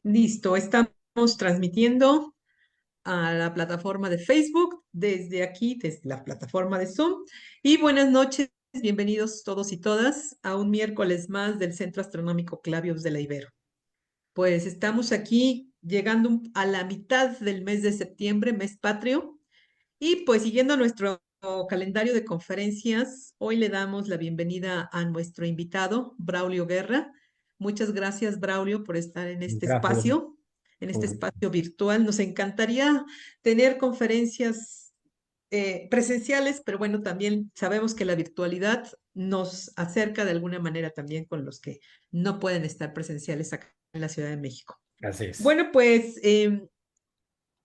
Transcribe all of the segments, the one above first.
Listo, estamos transmitiendo a la plataforma de Facebook desde aquí, desde la plataforma de Zoom. Y buenas noches, bienvenidos todos y todas a un miércoles más del Centro Astronómico Clavius de la Ibero. Pues estamos aquí llegando a la mitad del mes de septiembre, mes patrio, y pues siguiendo nuestro calendario de conferencias, hoy le damos la bienvenida a nuestro invitado, Braulio Guerra. Muchas gracias, Braulio, por estar Gracias. en este Por- espacio virtual. Nos encantaría tener conferencias presenciales, pero bueno, también sabemos que la virtualidad nos acerca de alguna manera también con los que no pueden estar presenciales acá en la Ciudad de México. Así es. Bueno, pues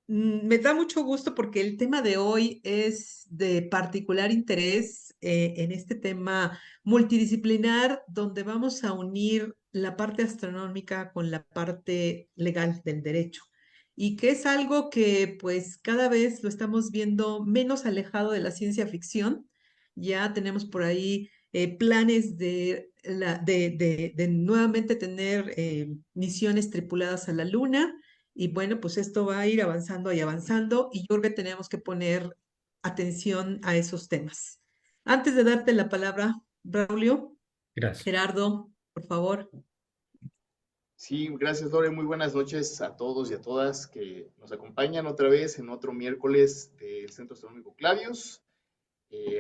me da mucho gusto porque el tema de hoy es de particular interés en este tema multidisciplinar donde vamos a unir la parte astronómica con la parte legal del derecho y que es algo que pues cada vez lo estamos viendo menos alejado de la ciencia ficción. Ya tenemos por ahí planes de nuevamente tener misiones tripuladas a la Luna y bueno, pues esto va a ir avanzando y avanzando y yo creo que tenemos que poner atención a esos temas. Antes de darte la palabra, Braulio, Gracias. Gerardo, por favor. Sí, gracias Lore, muy buenas noches a todos y a todas que nos acompañan otra vez en otro miércoles del Centro Astronómico Clavius.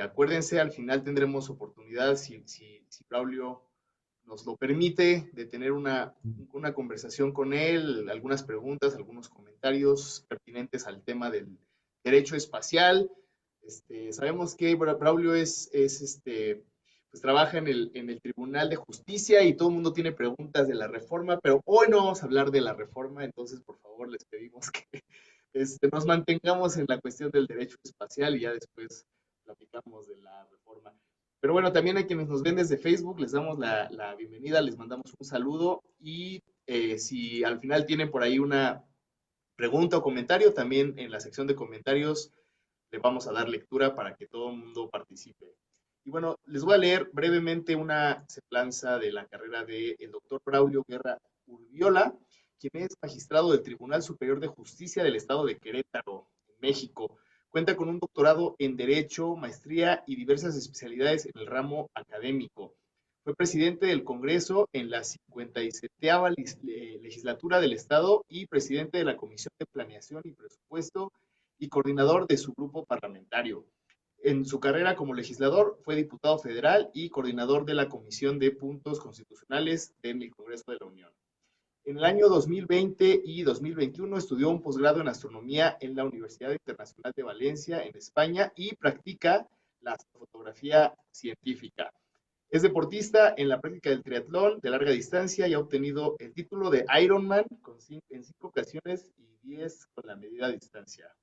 Acuérdense, al final tendremos oportunidad, si Braulio nos lo permite, de tener una conversación con él, algunas preguntas, algunos comentarios pertinentes al tema del derecho espacial. Sabemos que Braulio pues trabaja en el Tribunal de Justicia y todo el mundo tiene preguntas de la reforma, pero hoy no vamos a hablar de la reforma, entonces por favor les pedimos que nos mantengamos en la cuestión del derecho espacial y ya después platicamos de la reforma. Pero bueno, también a quienes nos ven desde Facebook les damos la bienvenida, les mandamos un saludo y si al final tienen por ahí una pregunta o comentario, también en la sección de comentarios le vamos a dar lectura para que todo el mundo participe. Y bueno, les voy a leer brevemente una semblanza de la carrera del doctor Braulio Guerra Urbiola, quien es magistrado del Tribunal Superior de Justicia del Estado de Querétaro, en México. Cuenta con un doctorado en Derecho, maestría y diversas especialidades en el ramo académico. Fue presidente del Congreso en la 57ª legislatura del Estado y presidente de la Comisión de Planeación y Presupuesto y coordinador de su grupo parlamentario. En su carrera como legislador fue diputado federal y coordinador de la Comisión de Puntos Constitucionales del Congreso de la Unión. En el año 2020 y 2021 estudió un posgrado en astronomía en la Universidad Internacional de Valencia, en España, y practica la fotografía científica. Es deportista en la práctica del triatlón de larga distancia y ha obtenido el título de Ironman en 5 ocasiones y 10 con la medida de distancia.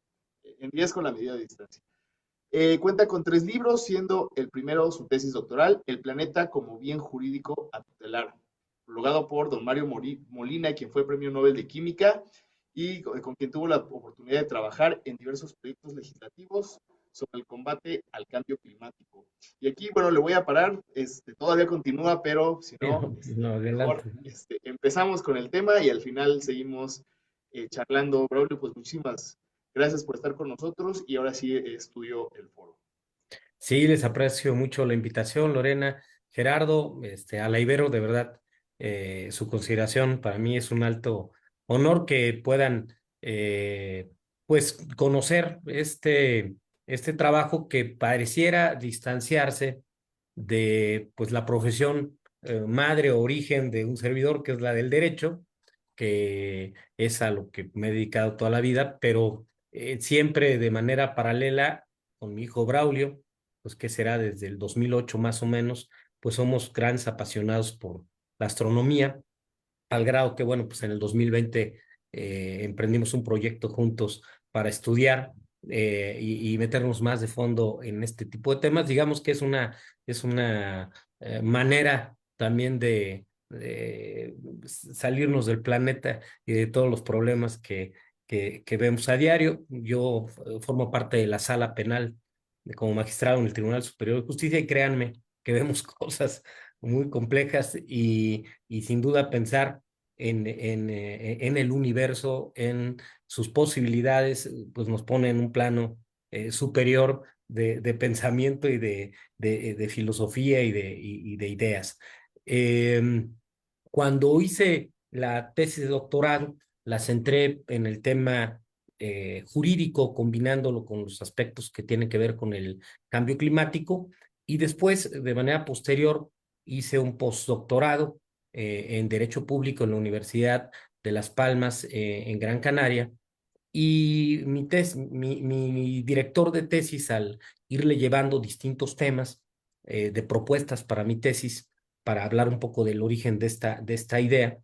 En 10 con la medida de distancia. Cuenta con 3 libros, siendo el primero su tesis doctoral, El planeta como bien jurídico a tutelar, prologado por don Mario Molina, quien fue premio Nobel de Química y con quien tuvo la oportunidad de trabajar en diversos proyectos legislativos sobre el combate al cambio climático. Y aquí, bueno, le voy a parar, todavía continúa, pero si Sí, no, no, no, mejor adelante. empezamos con el tema y al final seguimos charlando. Braulio, pues muchísimas gracias por estar con nosotros y ahora sí estudio el foro. Sí, les aprecio mucho la invitación, Lorena, Gerardo, a la Ibero, de verdad, su consideración para mí es un alto honor que puedan, pues, conocer este trabajo que pareciera distanciarse de, pues, la profesión madre o origen de un servidor, que es la del derecho, que es a lo que me he dedicado toda la vida, pero siempre de manera paralela con mi hijo Braulio, pues que será desde el 2008 más o menos, pues somos grandes apasionados por la astronomía, al grado que, bueno, pues en el 2020 emprendimos un proyecto juntos para estudiar y meternos más de fondo en este tipo de temas. Digamos que es una manera también de salirnos del planeta y de todos los problemas que vemos a diario. Yo formo parte de la sala penal como magistrado en el Tribunal Superior de Justicia y créanme que vemos cosas muy complejas y sin duda pensar en el universo, en sus posibilidades, pues nos pone en un plano superior de pensamiento y de filosofía y de ideas. Cuando hice la tesis de doctorado, la centré en el tema jurídico, combinándolo con los aspectos que tienen que ver con el cambio climático, y después, de manera posterior, hice un postdoctorado en Derecho Público en la Universidad de Las Palmas, en Gran Canaria, y mi director de tesis, al irle llevando distintos temas de propuestas para mi tesis, para hablar un poco del origen de esta idea,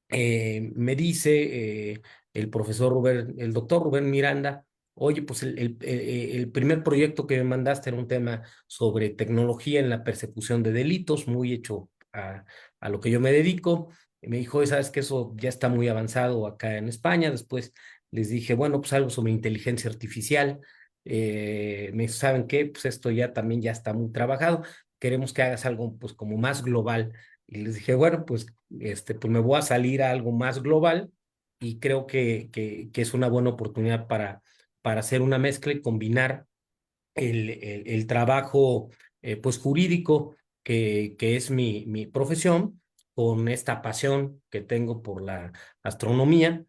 me dice el doctor Rubén Miranda: oye, pues el primer proyecto que me mandaste era un tema sobre tecnología en la persecución de delitos, muy hecho a lo que yo me dedico. Y me dijo: sabes que eso ya está muy avanzado acá en España. Después les dije: bueno, pues algo sobre inteligencia artificial. Me dijo: ¿saben qué? Pues esto ya también ya está muy trabajado. Queremos que hagas algo pues como más global. Y les dije: bueno, pues pues me voy a salir a algo más global, y creo que es una buena oportunidad para hacer una mezcla y combinar el trabajo pues jurídico, que es mi profesión, con esta pasión que tengo por la astronomía,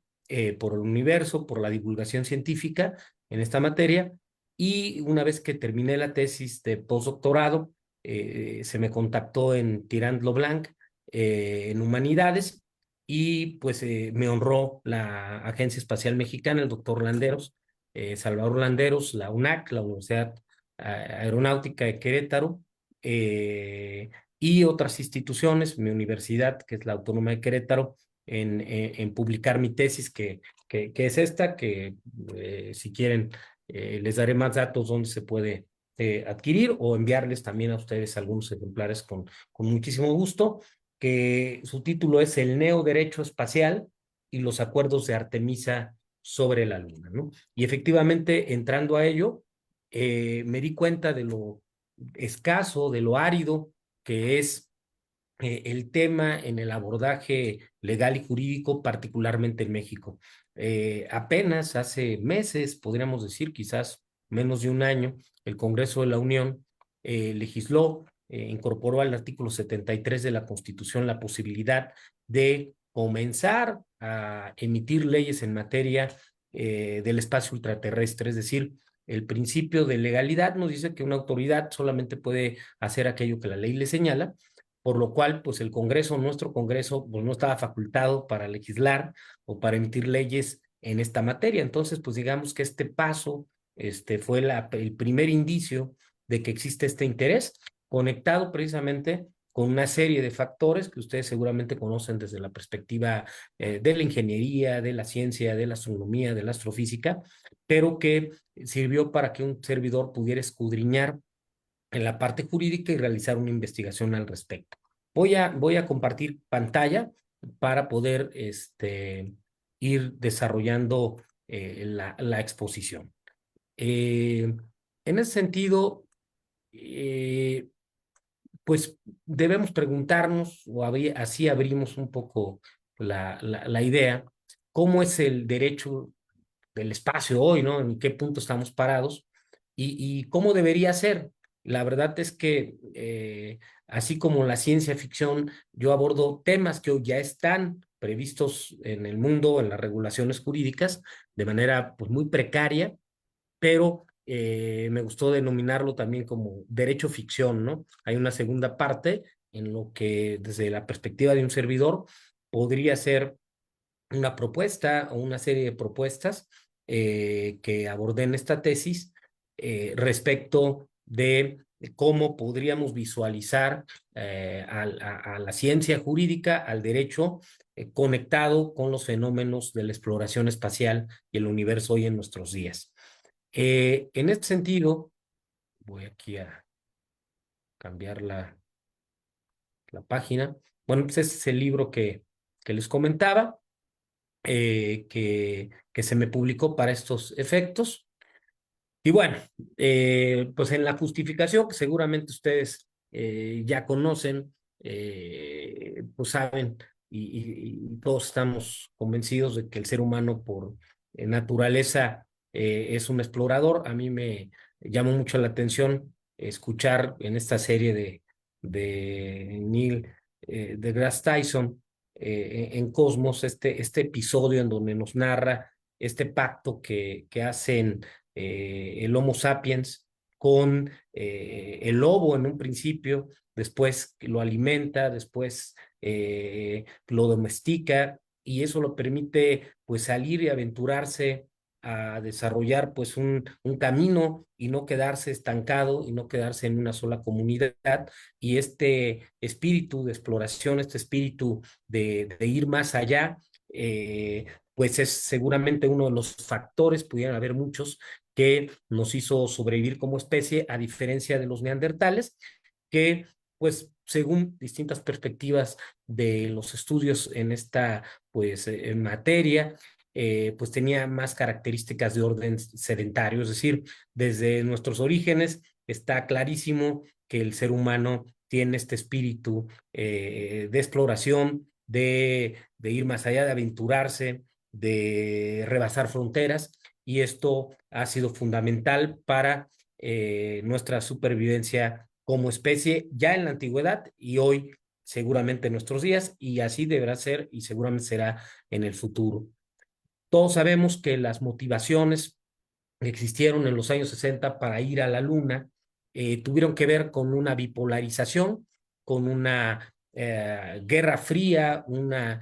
por el universo, por la divulgación científica en esta materia. Y una vez que terminé la tesis de postdoctorado, se me contactó en Tirant Lo Blanc, en Humanidades, y pues me honró la Agencia Espacial Mexicana, el doctor Landeros, Salvador Landeros, la UNAC, la Universidad Aeronáutica de Querétaro, eh, y otras instituciones, mi universidad, que es la Autónoma de Querétaro, en publicar mi tesis, que es esta, que si quieren les daré más datos donde se puede adquirir, o enviarles también a ustedes algunos ejemplares con muchísimo gusto, que su título es El Neoderecho Espacial y los acuerdos de Artemisa sobre la Luna, ¿no? Y efectivamente, entrando a ello, me di cuenta de lo escaso, de lo árido que es el tema en el abordaje legal y jurídico, particularmente en México. Apenas hace meses, podríamos decir, quizás menos de un año, el Congreso de la Unión legisló, incorporó al artículo 73 de la Constitución la posibilidad de comenzar a emitir leyes en materia del espacio ultraterrestre. Es decir, el principio de legalidad nos dice que una autoridad solamente puede hacer aquello que la ley le señala, por lo cual, pues el Congreso, nuestro Congreso, pues no estaba facultado para legislar o para emitir leyes en esta materia. Entonces, pues digamos que este paso fue el primer indicio de que existe este interés, conectado precisamente con una serie de factores que ustedes seguramente conocen desde la perspectiva de la ingeniería, de la ciencia, de la astronomía, de la astrofísica, pero que sirvió para que un servidor pudiera escudriñar en la parte jurídica y realizar una investigación al respecto. Voy a compartir pantalla para poder ir desarrollando la exposición. En ese sentido, eh, pues debemos preguntarnos, así abrimos un poco la idea: ¿cómo es el derecho del espacio hoy, ¿no? ¿En qué punto estamos parados? Y cómo debería ser. La verdad es que, así como la ciencia ficción, yo abordo temas que hoy ya están previstos en el mundo, en las regulaciones jurídicas, de manera pues muy precaria, pero me gustó denominarlo también como derecho ficción, ¿no? Hay una segunda parte en lo que, desde la perspectiva de un servidor, podría ser una propuesta o una serie de propuestas que abordé en esta tesis, respecto de cómo podríamos visualizar a la ciencia jurídica, al derecho, conectado con los fenómenos de la exploración espacial y el universo hoy en nuestros días. En este sentido, voy aquí a cambiar la página. Bueno, pues ese es el libro que les comentaba, que se me publicó para estos efectos. Y bueno, pues en la justificación, que seguramente ustedes ya conocen, pues saben y todos estamos convencidos de que el ser humano por naturaleza es un explorador. A mí me llamó mucho la atención escuchar en esta serie de Neil deGrasse Tyson en Cosmos este episodio en donde nos narra este pacto que hacen el Homo sapiens con el lobo en un principio, después lo alimenta, después lo domestica y eso lo permite pues salir y aventurarse a desarrollar pues un camino y no quedarse estancado y no quedarse en una sola comunidad. Y este espíritu de exploración, este espíritu de ir más allá, pues es seguramente uno de los factores, pudieran haber muchos, que nos hizo sobrevivir como especie, a diferencia de los neandertales, que pues según distintas perspectivas de los estudios en esta pues en materia, pues tenía más características de orden sedentario, es decir, desde nuestros orígenes está clarísimo que el ser humano tiene este espíritu de exploración, de ir más allá, de aventurarse, de rebasar fronteras, y esto ha sido fundamental para nuestra supervivencia como especie ya en la antigüedad y hoy seguramente en nuestros días, y así deberá ser y seguramente será en el futuro. Todos sabemos que las motivaciones que existieron en los años 60 para ir a la Luna tuvieron que ver con una bipolarización, con una guerra fría, una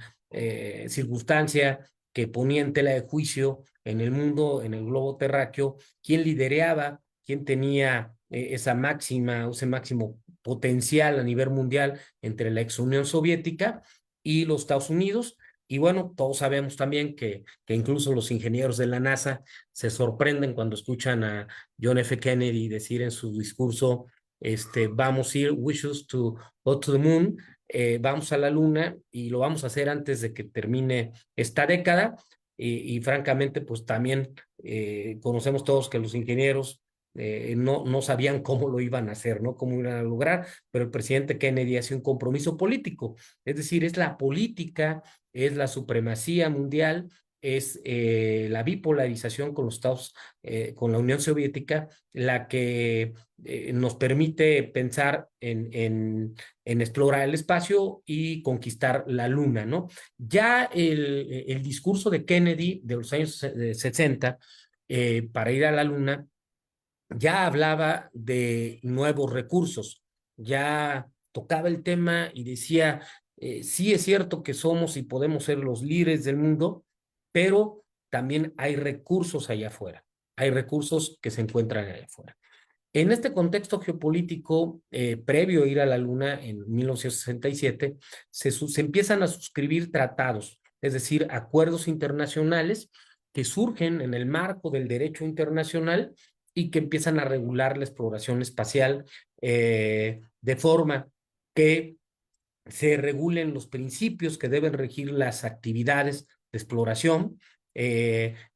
circunstancia que ponía en tela de juicio en el mundo, en el globo terráqueo, quién lideraba, quién tenía esa máxima, ese máximo potencial a nivel mundial entre la ex Unión Soviética y los Estados Unidos. Y bueno, todos sabemos también que incluso los ingenieros de la NASA se sorprenden cuando escuchan a John F. Kennedy decir en su discurso, vamos a ir, we choose to go to the moon, vamos a la luna y lo vamos a hacer antes de que termine esta década. Y francamente, pues también conocemos todos que los ingenieros no sabían cómo lo iban a hacer, ¿no? Cómo iban a lograr, pero el presidente Kennedy hace un compromiso político, es decir, es la política, es la supremacía mundial, es la bipolarización con los Estados, con la Unión Soviética, la que nos permite pensar en explorar el espacio y conquistar la Luna, ¿no? Ya el discurso de Kennedy de los años 60 para ir a la Luna ya hablaba de nuevos recursos, ya tocaba el tema y decía, sí es cierto que somos y podemos ser los líderes del mundo, pero también hay recursos allá afuera, hay recursos que se encuentran allá afuera. En este contexto geopolítico, previo a ir a la Luna en 1967, se empiezan a suscribir tratados, es decir, acuerdos internacionales que surgen en el marco del derecho internacional y que empiezan a regular la exploración espacial de forma que se regulen los principios que deben regir las actividades de exploración.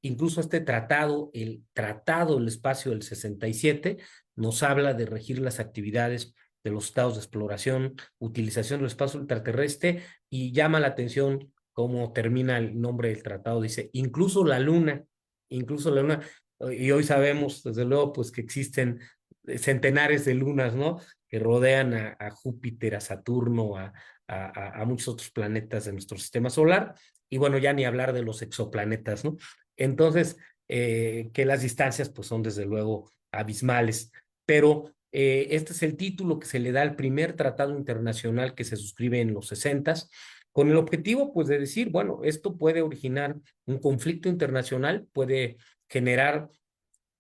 Incluso este tratado, el Tratado del Espacio del 67, nos habla de regir las actividades de los estados de exploración, utilización del espacio ultraterrestre, y llama la atención cómo termina el nombre del tratado. Dice, incluso la luna, y hoy sabemos, desde luego, pues que existen centenares de lunas, ¿no? Que rodean a Júpiter, a Saturno, a muchos otros planetas de nuestro sistema solar, y bueno, ya ni hablar de los exoplanetas, ¿no? Entonces, que las distancias pues son desde luego abismales, pero este es el título que se le da al primer tratado internacional que se suscribe en los 60s, con el objetivo pues de decir, bueno, esto puede originar un conflicto internacional, puede generar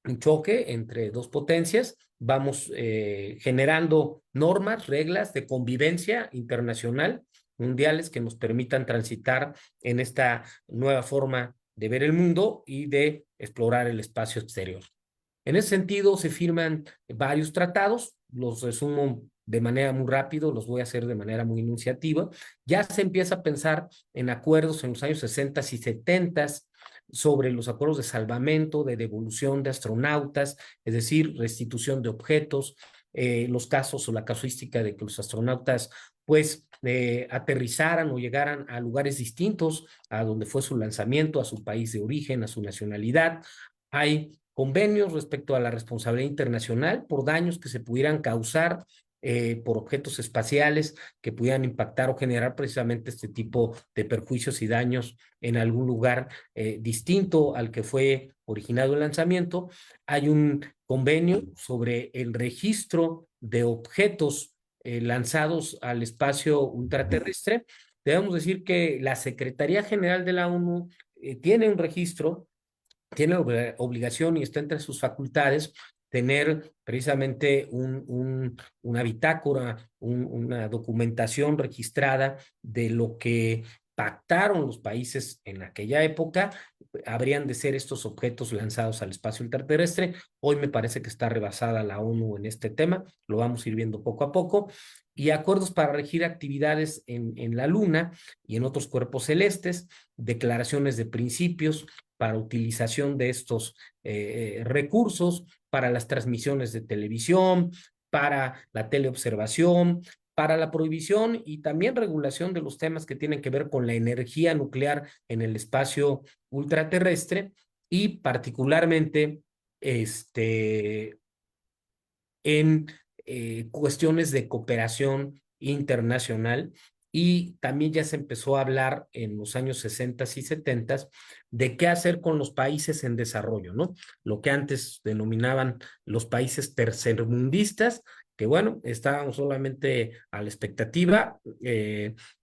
un choque entre dos potencias, vamos generando normas, reglas de convivencia internacional, mundiales, que nos permitan transitar en esta nueva forma de ver el mundo y de explorar el espacio exterior. En ese sentido, se firman varios tratados, los resumo de manera muy rápido, los voy a hacer de manera muy enunciativa. Ya se empieza a pensar en acuerdos en los años 60 y 70 sobre los acuerdos de salvamento, de devolución de astronautas, es decir, restitución de objetos, los casos o la casuística de que los astronautas pues aterrizaran o llegaran a lugares distintos a donde fue su lanzamiento, a su país de origen, a su nacionalidad. Hay convenios respecto a la responsabilidad internacional por daños que se pudieran causar por objetos espaciales que pudieran impactar o generar precisamente este tipo de perjuicios y daños en algún lugar distinto al que fue originado el lanzamiento. Hay un convenio sobre el registro de objetos lanzados al espacio ultraterrestre. Debemos decir que la Secretaría General de la ONU tiene un registro, tiene obligación y está entre sus facultades tener precisamente una bitácora, una documentación registrada de lo que pactaron los países en aquella época. Habrían de ser estos objetos lanzados al espacio ultraterrestre. Hoy me parece que está rebasada la ONU en este tema, lo vamos a ir viendo poco a poco. Y acuerdos para regir actividades en la Luna y en otros cuerpos celestes, declaraciones de principios para utilización de estos recursos, para las transmisiones de televisión, para la teleobservación, para la prohibición y también regulación de los temas que tienen que ver con la energía nuclear en el espacio ultraterrestre y particularmente en cuestiones de cooperación internacional. Y también ya se empezó a hablar en los años 60 y 70 de qué hacer con los países en desarrollo, ¿no? Lo que antes denominaban los países tercermundistas, que bueno, estábamos solamente a la expectativa,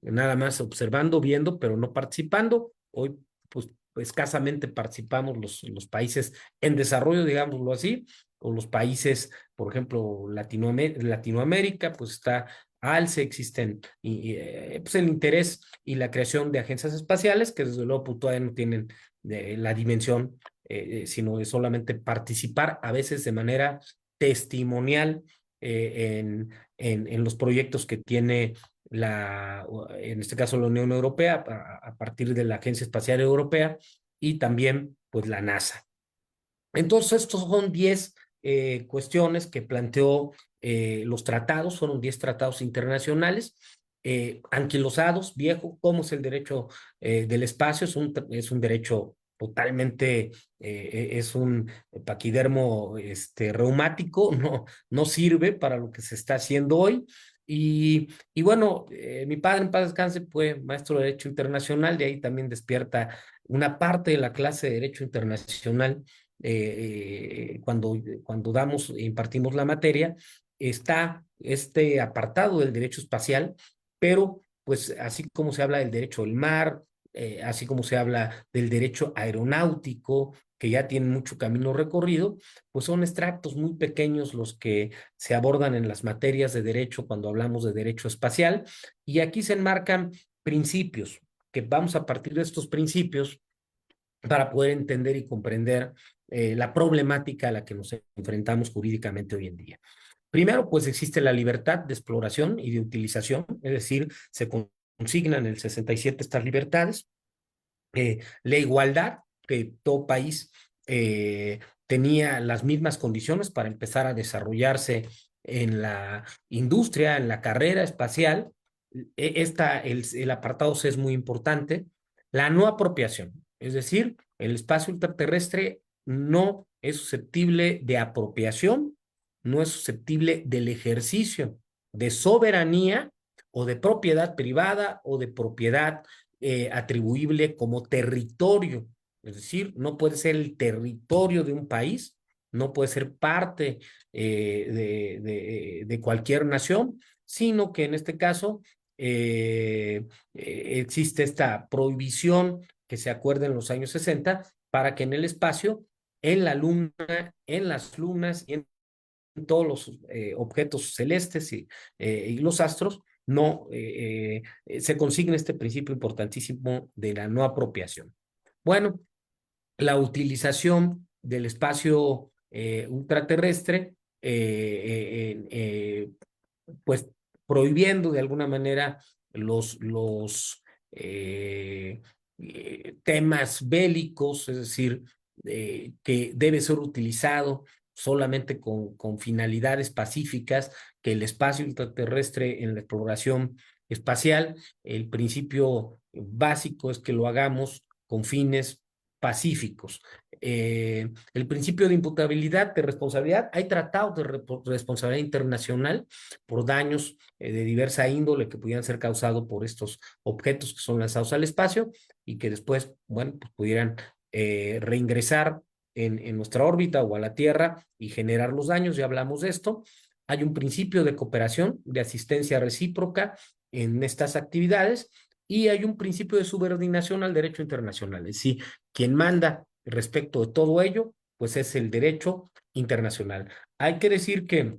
nada más observando, viendo, pero no participando. Hoy, pues, escasamente participamos los países en desarrollo, digámoslo así, o los países, por ejemplo, Latinoamérica, pues está alce, existen pues el interés y la creación de agencias espaciales, que desde luego pues, todavía no tienen la dimensión, sino de solamente participar, a veces de manera testimonial en los proyectos que tiene en este caso la Unión Europea, a partir de la Agencia Espacial Europea y también pues la NASA. Entonces, estos son 10 cuestiones que planteó los tratados, fueron 10 tratados internacionales, anquilosados, viejo, ¿cómo es el derecho del espacio? Es un derecho totalmente, es un paquidermo reumático, no sirve para lo que se está haciendo hoy. Y bueno, mi padre en paz descanse fue maestro de Derecho Internacional, de ahí también despierta una parte de la clase de Derecho Internacional cuando impartimos la materia, está este apartado del derecho espacial, pero pues así como se habla del derecho del mar, así como se habla del derecho aeronáutico, que ya tienen mucho camino recorrido, pues son extractos muy pequeños los que se abordan en las materias de derecho cuando hablamos de derecho espacial, y aquí se enmarcan principios, que vamos a partir de estos principios para poder entender y comprender la problemática a la que nos enfrentamos jurídicamente hoy en día. Primero, pues existe la libertad de exploración y de utilización, es decir, se consignan en el 67 estas libertades, la igualdad, que todo país tenía las mismas condiciones para empezar a desarrollarse en la industria, en la carrera espacial. El apartado C es muy importante. La no apropiación, es decir, el espacio ultraterrestre no es susceptible de apropiación, no es susceptible del ejercicio de soberanía o de propiedad privada o de propiedad atribuible como territorio. Es decir, no puede ser el territorio de un país, no puede ser parte de cualquier nación, sino que en este caso existe esta prohibición que se acuerda en los años 60 para que en el espacio, en la luna, en las lunas y en todos los objetos celestes y los astros, no se consigne este principio importantísimo de la no apropiación. Bueno, la utilización del espacio ultraterrestre, pues prohibiendo de alguna manera los temas bélicos, es decir, que debe ser utilizado solamente con finalidades pacíficas, que el espacio extraterrestre en la exploración espacial, el principio básico es que lo hagamos con fines pacíficos. El principio de imputabilidad, de responsabilidad, hay tratados de responsabilidad internacional por daños de diversa índole que pudieran ser causados por estos objetos que son lanzados al espacio y que después, bueno, pues pudieran reingresar en nuestra órbita o a la Tierra y generar los daños. Ya hablamos de esto. Hay un principio de cooperación, de asistencia recíproca en estas actividades y hay un principio de subordinación al derecho internacional. Es decir, quien manda respecto de todo ello, pues es el derecho internacional. Hay que decir que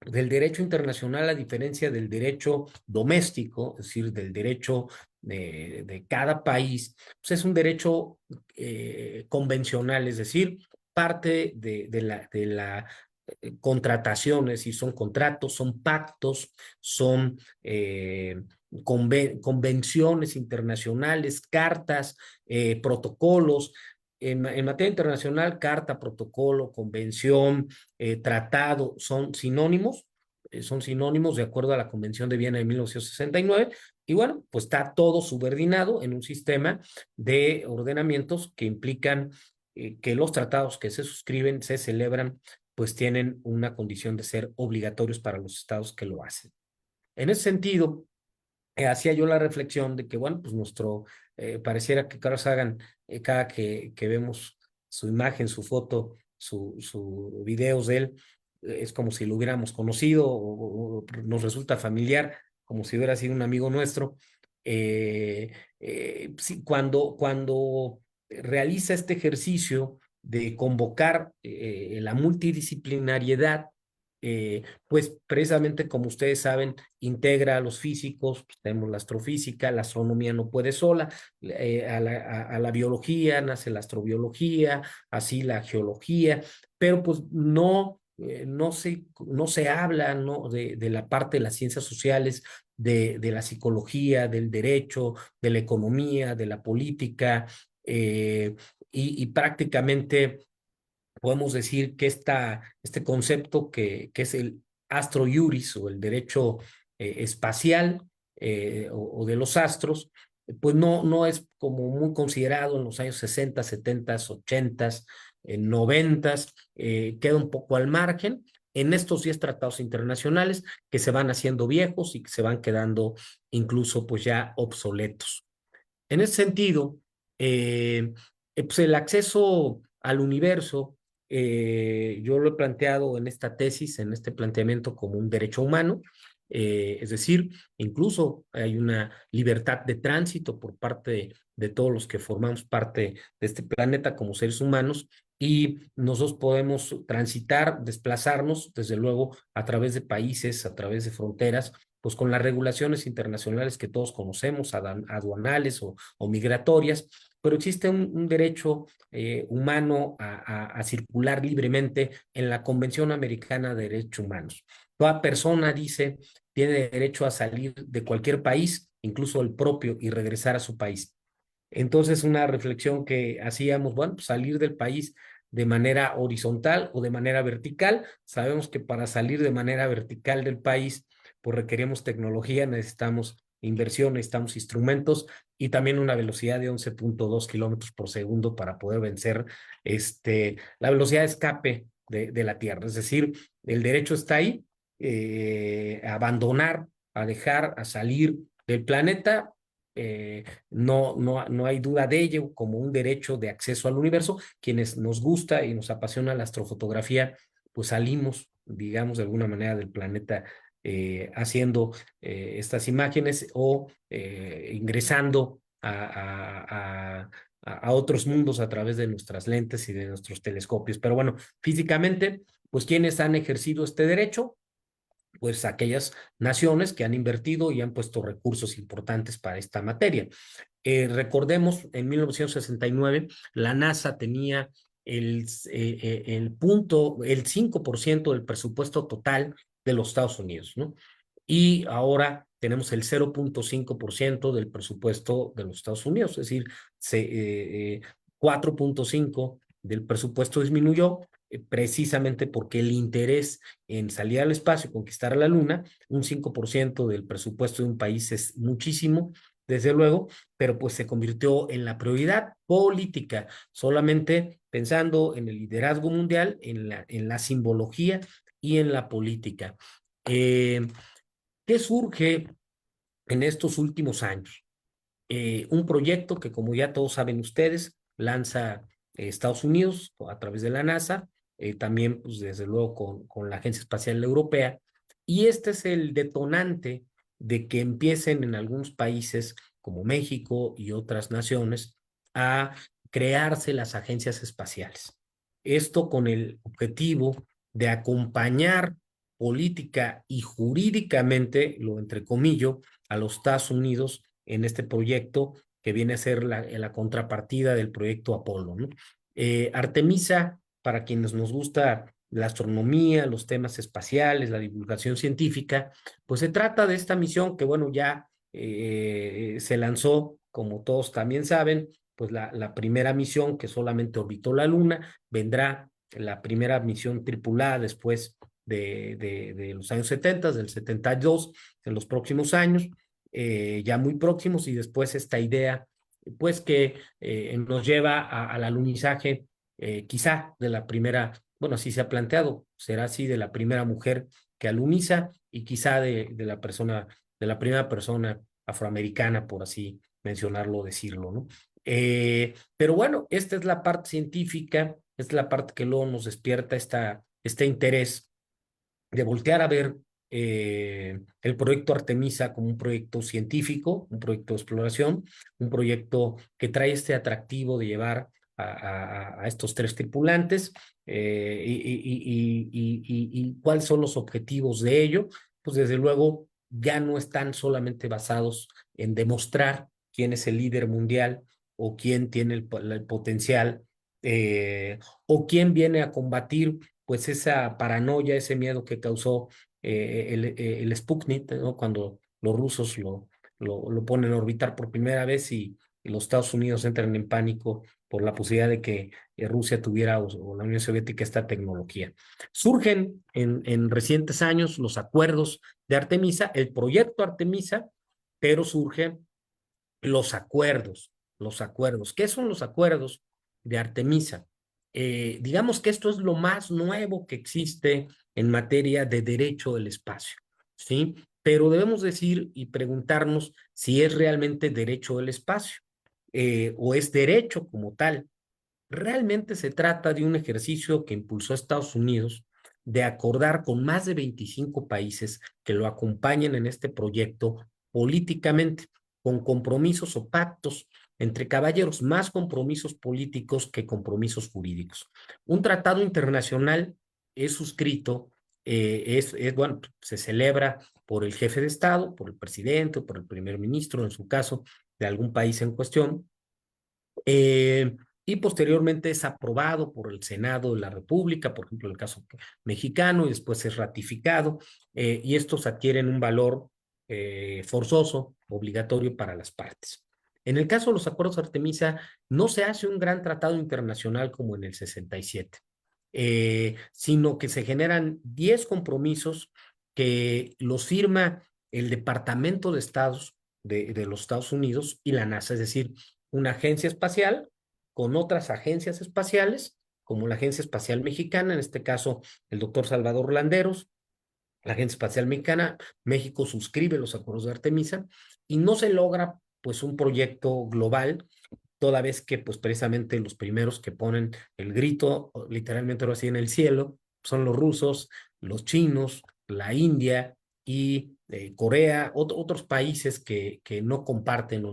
del derecho internacional, a diferencia del derecho doméstico, es decir, del derecho de cada país, pues es un derecho convencional, es decir, parte de la contratación, es decir, son contratos, son pactos, son convenciones internacionales, cartas, protocolos. En materia internacional, carta, protocolo, convención, tratado son sinónimos de acuerdo a la Convención de Viena de 1969, y bueno, pues está todo subordinado en un sistema de ordenamientos que implican que los tratados que se suscriben, se celebran, pues tienen una condición de ser obligatorios para los estados que lo hacen. En ese sentido, hacía yo la reflexión de que, bueno, pues pareciera que Carl Sagan, cada que vemos su imagen, su foto, su videos de él, es como si lo hubiéramos conocido o nos resulta familiar, como si hubiera sido un amigo nuestro. Sí, cuando realiza este ejercicio de convocar la multidisciplinariedad, pues precisamente como ustedes saben, integra a los físicos, pues, tenemos la astrofísica, la astronomía no puede sola, a la biología nace la astrobiología, así la geología, pero pues no se habla, ¿no? de la parte de las ciencias sociales, de la psicología, del derecho, de la economía, de la política, y prácticamente podemos decir que este concepto que es el astro iuris o el derecho espacial o de los astros, pues no es como muy considerado en los años 60, 70, 80, 90, queda un poco al margen en estos 10 tratados internacionales que se van haciendo viejos y que se van quedando incluso pues ya obsoletos. En ese sentido, pues el acceso al universo, yo lo he planteado en esta tesis, en este planteamiento como un derecho humano, es decir, incluso hay una libertad de tránsito por parte de todos los que formamos parte de este planeta como seres humanos y nosotros podemos transitar, desplazarnos, desde luego, a través de países, a través de fronteras, pues con las regulaciones internacionales que todos conocemos, aduanales o migratorias, pero existe un derecho humano a circular libremente en la Convención Americana de Derechos Humanos. Toda persona, dice, tiene derecho a salir de cualquier país, incluso el propio, y regresar a su país. Entonces, una reflexión que hacíamos, bueno, pues salir del país de manera horizontal o de manera vertical. Sabemos que para salir de manera vertical del país, pues requerimos tecnología, necesitamos inversión, necesitamos instrumentos y también una velocidad de 11.2 kilómetros por segundo para poder vencer la velocidad de escape de la Tierra. Es decir, el derecho está ahí, a abandonar, a dejar, a salir del planeta. No hay duda de ello como un derecho de acceso al universo. Quienes nos gusta y nos apasiona la astrofotografía, pues salimos, digamos, de alguna manera del planeta haciendo estas imágenes o ingresando a otros mundos a través de nuestras lentes y de nuestros telescopios. Pero bueno, físicamente, pues quienes han ejercido este derecho, pues aquellas naciones que han invertido y han puesto recursos importantes para esta materia. Recordemos, en 1969, la NASA tenía el 5% del presupuesto total de los Estados Unidos, ¿no? Y ahora tenemos el 0.5% del presupuesto de los Estados Unidos, es decir, 4.5% del presupuesto disminuyó. precisamente porque el interés en salir al espacio y conquistar la Luna, un 5% del presupuesto de un país es muchísimo, desde luego, pero pues se convirtió en la prioridad política, solamente pensando en el liderazgo mundial, en la simbología y en la política. ¿Qué surge en estos últimos años? Un proyecto que, como ya todos saben ustedes, lanza Estados Unidos a través de la NASA, también, pues, desde luego, con la Agencia Espacial Europea, y este es el detonante de que empiecen en algunos países como México y otras naciones a crearse las agencias espaciales. Esto con el objetivo de acompañar política y jurídicamente, lo entrecomillo, a los Estados Unidos en este proyecto que viene a ser la contrapartida del proyecto Apolo, ¿no? Artemisa, para quienes nos gusta la astronomía, los temas espaciales, la divulgación científica, pues se trata de esta misión que, bueno, ya se lanzó, como todos también saben, pues la primera misión que solamente orbitó la Luna, vendrá la primera misión tripulada después de los años 70, del 72, en los próximos años, ya muy próximos, y después esta idea, pues que nos lleva al alunizaje, quizá de la primera, bueno, así se ha planteado, será así de la primera mujer que aluniza y quizá de la primera persona afroamericana, por así mencionarlo, decirlo, ¿no? Pero bueno, esta es la parte científica, esta es la parte que luego nos despierta este interés de voltear a ver el proyecto Artemisa como un proyecto científico, un proyecto de exploración, un proyecto que trae este atractivo de llevar a estos 3 tripulantes, y cuáles son los objetivos de ello. Pues desde luego ya no están solamente basados en demostrar quién es el líder mundial o quién tiene el potencial, o quién viene a combatir pues esa paranoia, ese miedo que causó el Sputnik, ¿no? Cuando los rusos lo ponen a orbitar por primera vez, y los Estados Unidos entran en pánico por la posibilidad de que Rusia tuviera, o la Unión Soviética, esta tecnología. Surgen en recientes años los acuerdos de Artemisa, el proyecto Artemisa, pero surgen los acuerdos, los acuerdos. ¿Qué son los acuerdos de Artemisa? Digamos que esto es lo más nuevo que existe en materia de derecho del espacio, ¿sí? Pero debemos decir y preguntarnos si es realmente derecho del espacio, o es derecho como tal. Realmente se trata de un ejercicio que impulsó Estados Unidos de acordar con más de 25 países que lo acompañen en este proyecto políticamente, con compromisos o pactos entre caballeros, más compromisos políticos que compromisos jurídicos. Un tratado internacional es suscrito, bueno, se celebra por el jefe de Estado, por el presidente, por el primer ministro, en su caso, de algún país en cuestión, eh, y posteriormente es aprobado por el Senado de la República, por ejemplo, el caso mexicano, y después es ratificado, y estos adquieren un valor forzoso, obligatorio para las partes. En el caso de los acuerdos de Artemisa, no se hace un gran tratado internacional como en el 67, sino que se generan 10 compromisos que los firma el Departamento de Estados de los Estados Unidos y la NASA, es decir, una agencia espacial con otras agencias espaciales, como la Agencia Espacial Mexicana, en este caso el doctor Salvador Landeros, la Agencia Espacial Mexicana. México suscribe los acuerdos de Artemisa y no se logra pues un proyecto global, toda vez que pues precisamente los primeros que ponen el grito, literalmente ahora sí, en el cielo, son los rusos, los chinos, la India y Corea, otros países que no comparten o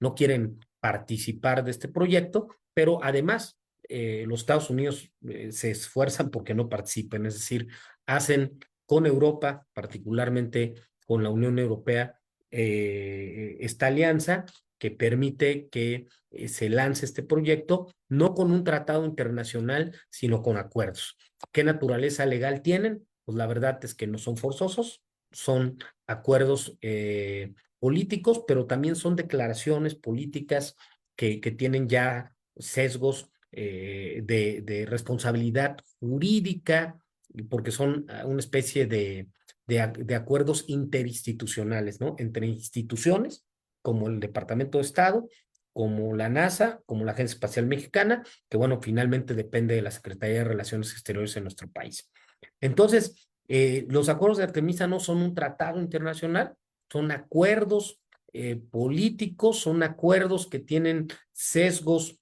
no quieren participar de este proyecto, pero además los Estados Unidos se esfuerzan porque no participen, es decir, hacen con Europa, particularmente con la Unión Europea, esta alianza que permite que se lance este proyecto, no con un tratado internacional, sino con acuerdos. ¿Qué naturaleza legal tienen? Pues la verdad es que no son forzosos, son acuerdos políticos, pero también son declaraciones políticas que tienen ya sesgos de responsabilidad jurídica, porque son una especie de acuerdos interinstitucionales, ¿no? Entre instituciones, como el Departamento de Estado, como la NASA, como la Agencia Espacial Mexicana, que bueno, finalmente depende de la Secretaría de Relaciones Exteriores en nuestro país. Entonces, los acuerdos de Artemisa no son un tratado internacional, son acuerdos políticos, son acuerdos que tienen sesgos,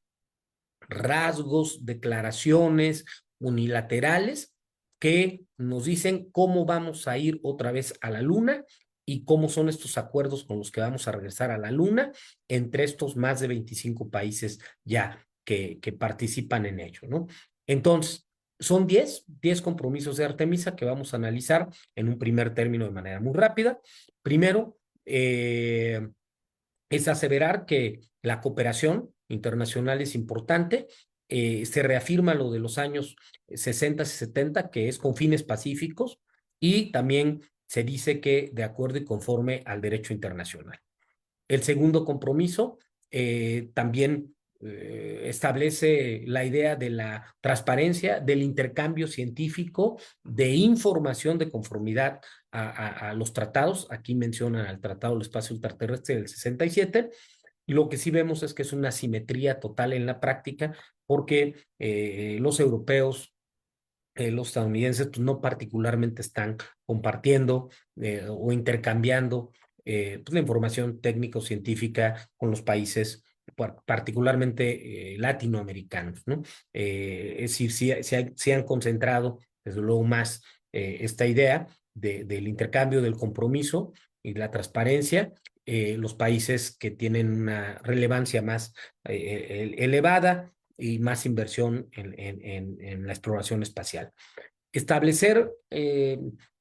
rasgos, declaraciones unilaterales que nos dicen cómo vamos a ir otra vez a la Luna y cómo son estos acuerdos con los que vamos a regresar a la Luna entre estos más de 25 países ya que participan en ello, ¿no? Entonces, son 10 compromisos de Artemisa que vamos a analizar en un primer término de manera muy rápida. Primero, es aseverar que la cooperación internacional es importante. Se reafirma lo de los años 60 y 70, que es con fines pacíficos, y también se dice que de acuerdo y conforme al derecho internacional. El segundo compromiso también establece la idea de la transparencia, del intercambio científico, de información de conformidad a los tratados. Aquí mencionan al Tratado del Espacio Ultraterrestre del 67. Lo que sí vemos es que es una asimetría total en la práctica, porque los europeos, los estadounidenses, pues no particularmente están compartiendo o intercambiando pues la información técnico-científica con los países, particularmente latinoamericanos, ¿no? Es decir, sí han concentrado, desde luego, más esta idea del intercambio, del compromiso y la transparencia, los países que tienen una relevancia más elevada y más inversión en la exploración espacial. Establecer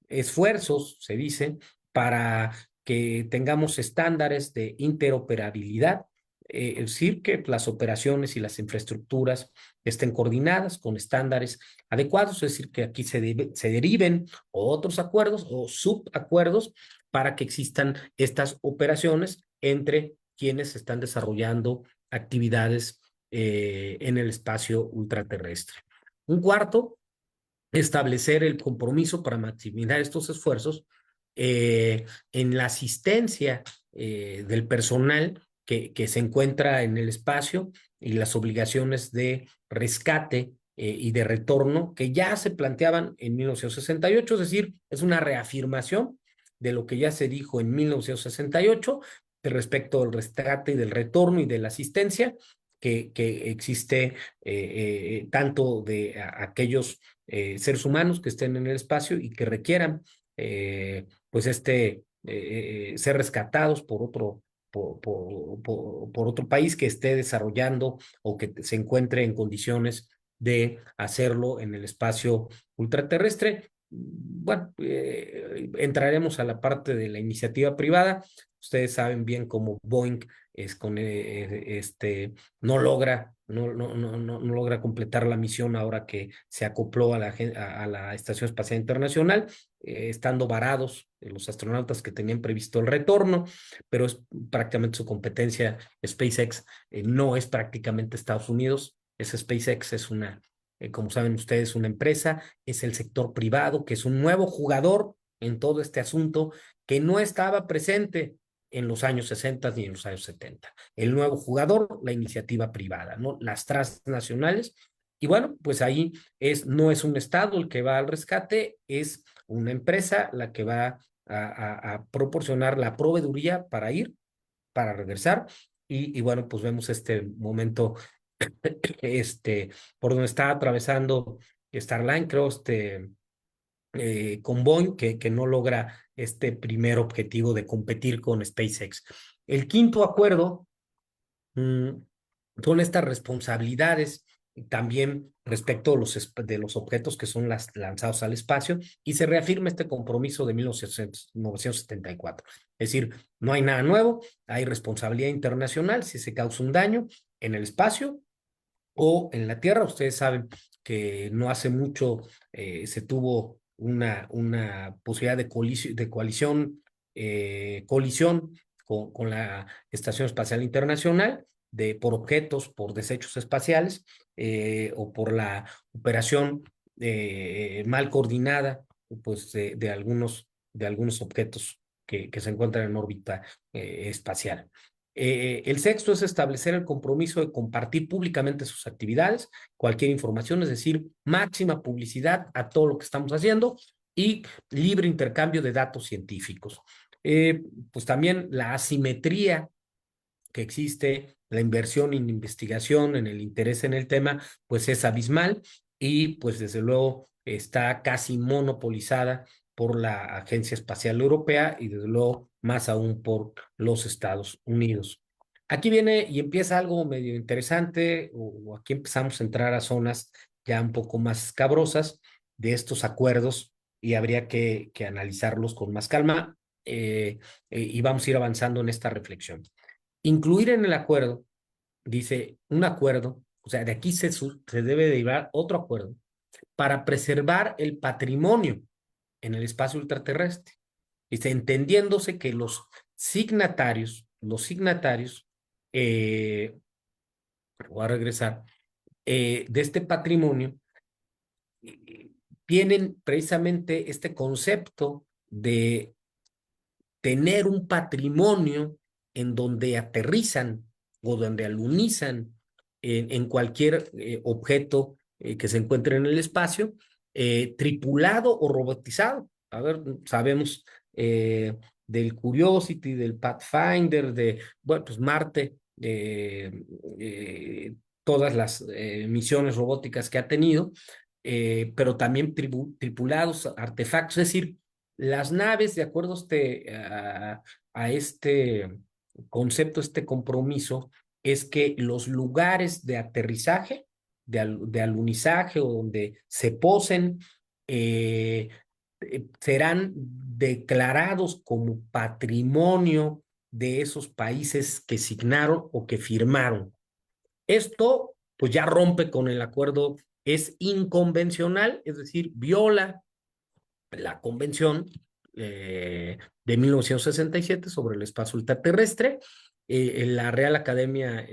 esfuerzos, se dice, para que tengamos estándares de interoperabilidad, es decir, que las operaciones y las infraestructuras estén coordinadas con estándares adecuados, es decir, que aquí se deriven otros acuerdos o subacuerdos para que existan estas operaciones entre quienes están desarrollando actividades en el espacio ultraterrestre. Un cuarto, establecer el compromiso para maximizar estos esfuerzos en la asistencia del personal que se encuentra en el espacio y las obligaciones de rescate y de retorno que ya se planteaban en 1968, es decir, es una reafirmación de lo que ya se dijo en 1968 respecto al rescate y del retorno y de la asistencia que existe tanto de aquellos seres humanos que estén en el espacio y que requieran pues ser rescatados por otro país que esté desarrollando o que se encuentre en condiciones de hacerlo en el espacio ultraterrestre. Bueno, entraremos a la parte de la iniciativa privada. Ustedes saben bien cómo Boeing no logra completar la misión ahora que se acopló a la Estación Espacial Internacional, estando varados los astronautas que tenían previsto el retorno, pero es prácticamente su competencia. SpaceX no es prácticamente Estados Unidos, SpaceX es como saben ustedes, una empresa, es el sector privado, que es un nuevo jugador en todo este asunto, que no estaba presente en los años 60 ni en los años 70. El nuevo jugador, la iniciativa privada, ¿no? Las transnacionales. Y bueno, pues ahí no es un Estado el que va al rescate, es una empresa la que va a proporcionar la proveeduría para ir, para regresar. Y bueno, pues vemos este momento por donde está atravesando Starlink, creo, con Boeing, que no logra este primer objetivo de competir con SpaceX. El quinto acuerdo son estas responsabilidades también respecto de los objetos que son lanzados al espacio, y se reafirma este compromiso de 1974. Es decir, no hay nada nuevo, hay responsabilidad internacional si se causa un daño en el espacio o en la Tierra. Ustedes saben que no hace mucho se tuvo una posibilidad de colisión con la Estación Espacial Internacional, por objetos, por desechos espaciales o por la operación mal coordinada pues, de algunos objetos que se encuentran en órbita espacial. El sexto es establecer el compromiso de compartir públicamente sus actividades, cualquier información, es decir, máxima publicidad a todo lo que estamos haciendo y libre intercambio de datos científicos. Pues también la asimetría que existe, la inversión en investigación, en el interés en el tema, pues es abismal y pues desde luego está casi monopolizada por la Agencia Espacial Europea y desde luego más aún por los Estados Unidos. Aquí viene y empieza algo medio interesante, o aquí empezamos a entrar a zonas ya un poco más escabrosas de estos acuerdos y habría que analizarlos con más calma y vamos a ir avanzando en esta reflexión. Incluir en el acuerdo, dice, un acuerdo, o sea, de aquí se debe derivar otro acuerdo para preservar el patrimonio en el espacio ultraterrestre. Dice, entendiéndose que los signatarios, voy a regresar, de este patrimonio, tienen precisamente este concepto de tener un patrimonio en donde aterrizan o donde alunizan en cualquier objeto que se encuentre en el espacio, tripulado o robotizado. A ver, sabemos del Curiosity, del Pathfinder, bueno, pues Marte, todas las misiones robóticas que ha tenido, pero también tripulados, artefactos, es decir, las naves, de acuerdo a este concepto, este compromiso, es que los lugares de aterrizaje, de alunizaje o donde se posen, serán declarados como patrimonio de esos países que signaron o que firmaron. Esto, pues ya rompe con el acuerdo, es inconvencional, es decir, viola la Convención de 1967 sobre el espacio ultraterrestre. La Real Academia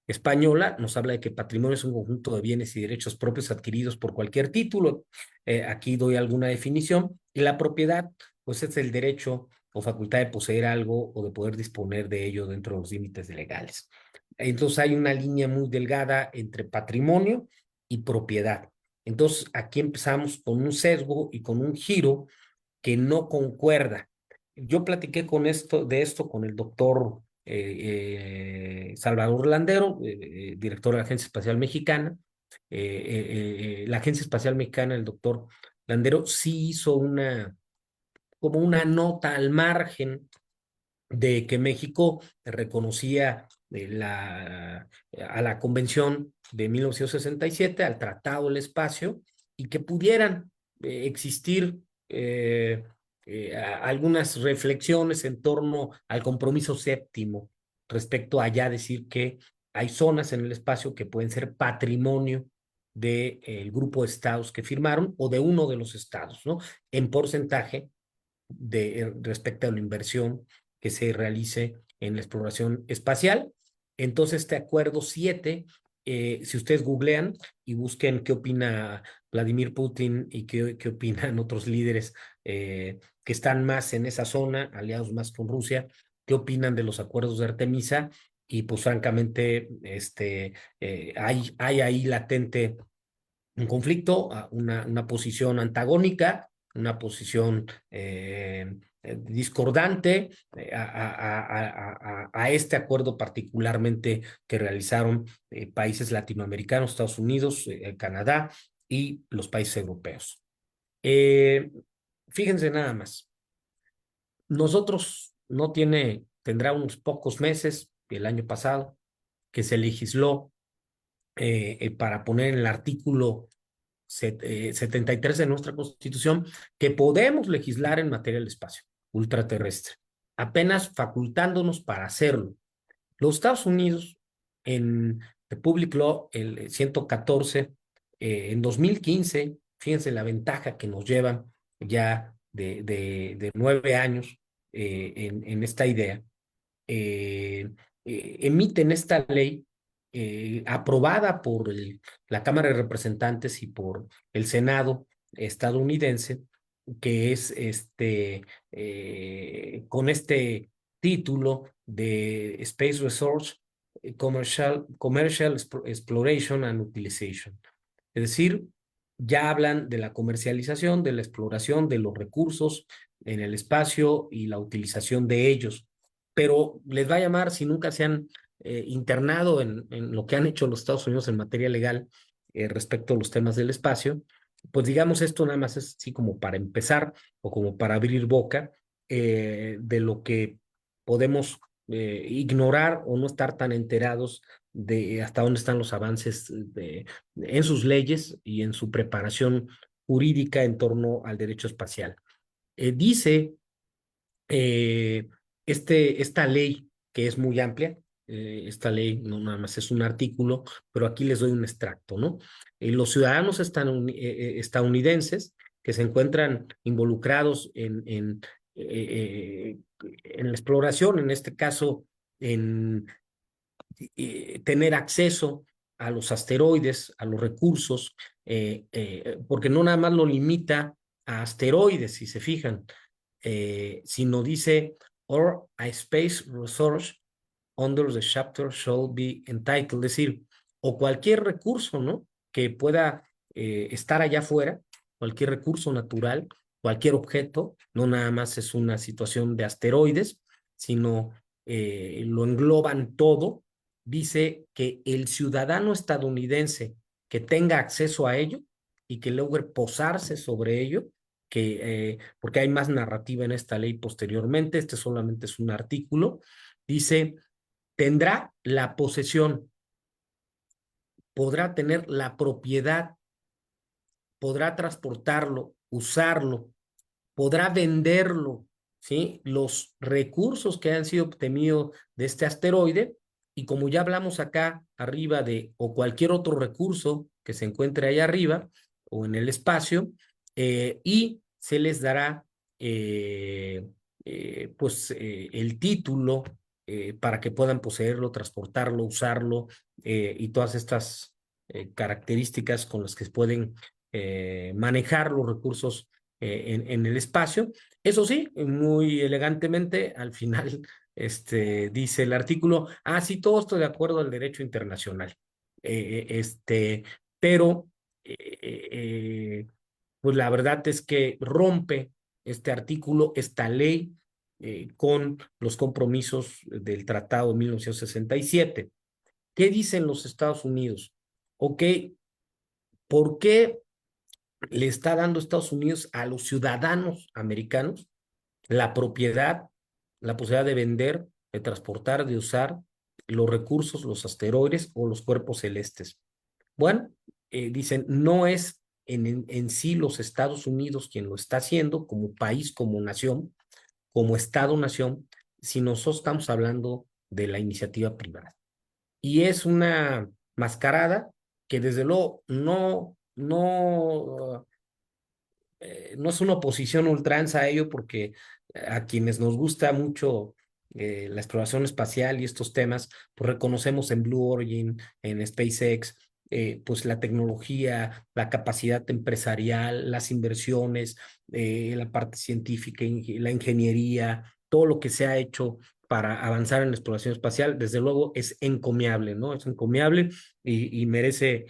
Española nos habla de que patrimonio es un conjunto de bienes y derechos propios adquiridos por cualquier título. Aquí doy alguna definición. Y la propiedad, pues es el derecho o facultad de poseer algo o de poder disponer de ello dentro de los límites legales. Entonces hay una línea muy delgada entre patrimonio y propiedad. Entonces, aquí empezamos con un sesgo y con un giro que no concuerda. Yo platiqué de esto con el doctor Salvador Landero, director de la Agencia Espacial Mexicana. La Agencia Espacial Mexicana, el doctor Landero, sí hizo como una nota al margen de que México reconocía a la Convención de 1967, al Tratado del Espacio, y que pudieran existir algunas reflexiones en torno al compromiso séptimo respecto a ya decir que hay zonas en el espacio que pueden ser patrimonio del grupo de estados que firmaron o de uno de los estados, ¿no? En porcentaje respecto a la inversión que se realice en la exploración espacial. Entonces, este acuerdo 7, si ustedes googlean y busquen qué opina Vladimir Putin y qué opinan otros líderes que están más en esa zona, aliados más con Rusia, qué opinan de los acuerdos de Artemisa, y pues francamente hay ahí latente un conflicto, una posición antagónica, una posición discordante a este acuerdo particularmente que realizaron países latinoamericanos, Estados Unidos, Canadá y los países europeos. Fíjense nada más, nosotros tendrá unos pocos meses, el año pasado, que se legisló para poner en el artículo 73 de nuestra Constitución que podemos legislar en materia del espacio ultraterrestre, apenas facultándonos para hacerlo. Los Estados Unidos, en the Public Law, el 114, en 2015, fíjense la ventaja que nos llevan ya de 9 años en esta idea, emiten esta ley aprobada por la Cámara de Representantes y por el Senado estadounidense, que es con este título de Space Research, Commercial Exploration and Utilization. Es decir, ya hablan de la comercialización, de la exploración de los recursos en el espacio y la utilización de ellos. Pero les va a llamar, si nunca se han internado en lo que han hecho los Estados Unidos en materia legal respecto a los temas del espacio, pues digamos esto nada más es así como para empezar o como para abrir boca de lo que podemos ignorar o no estar tan enterados de hasta dónde están los avances en sus leyes y en su preparación jurídica en torno al derecho espacial. Dice esta ley, que es muy amplia, esta ley no nada más es un artículo, pero aquí les doy un extracto, ¿no? Los ciudadanos estadounidenses que se encuentran involucrados en la exploración, en este caso, en tener acceso a los asteroides, a los recursos, porque no nada más lo limita a asteroides, si se fijan, sino dice, or a space resource under the chapter shall be entitled, es decir, o cualquier recurso, ¿no? Que pueda estar allá afuera, cualquier recurso natural, cualquier objeto, no nada más es una situación de asteroides, sino lo engloban todo. Dice que el ciudadano estadounidense que tenga acceso a ello y que logre posarse sobre ello, porque hay más narrativa en esta ley posteriormente, este solamente es un artículo, dice, tendrá la posesión, podrá tener la propiedad, podrá transportarlo, usarlo, podrá venderlo, ¿sí? Los recursos que han sido obtenidos de este asteroide, y como ya hablamos acá arriba de, o cualquier otro recurso que se encuentre ahí arriba, o en el espacio, y se les dará, el título para que puedan poseerlo, transportarlo, usarlo, y todas estas características con las que pueden manejar los recursos en el espacio. Eso sí, muy elegantemente, al final dice el artículo, sí, todo esto de acuerdo al derecho internacional. Pero, pues la verdad es que rompe este artículo, esta ley, con los compromisos del Tratado de 1967. ¿Qué dicen los Estados Unidos? Ok, ¿por qué le está dando Estados Unidos a los ciudadanos americanos la propiedad, la posibilidad de vender, de transportar, de usar los recursos, los asteroides o los cuerpos celestes? Bueno, dicen, no es en sí los Estados Unidos quien lo está haciendo como país, como nación, como Estado-nación, sino nosotros estamos hablando de la iniciativa privada. Y es una mascarada que desde luego no es una oposición ultranza a ello, porque a quienes nos gusta mucho la exploración espacial y estos temas, pues reconocemos en Blue Origin, en SpaceX, pues la tecnología, la capacidad empresarial, las inversiones, la parte científica, la ingeniería, todo lo que se ha hecho para avanzar en la exploración espacial, desde luego es encomiable, ¿no? Es encomiable y merece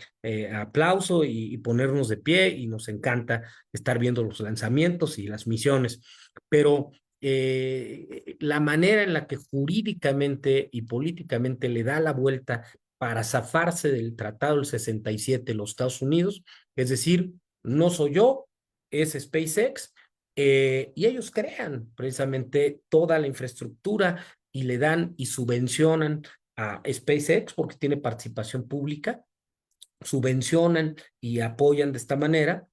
aplauso y ponernos de pie, y nos encanta estar viendo los lanzamientos y las misiones, pero la manera en la que jurídicamente y políticamente le da la vuelta para zafarse del Tratado del 67 los Estados Unidos, es decir, no soy yo, es SpaceX, y ellos crean precisamente toda la infraestructura y le dan y subvencionan a SpaceX porque tiene participación pública, subvencionan y apoyan de esta manera,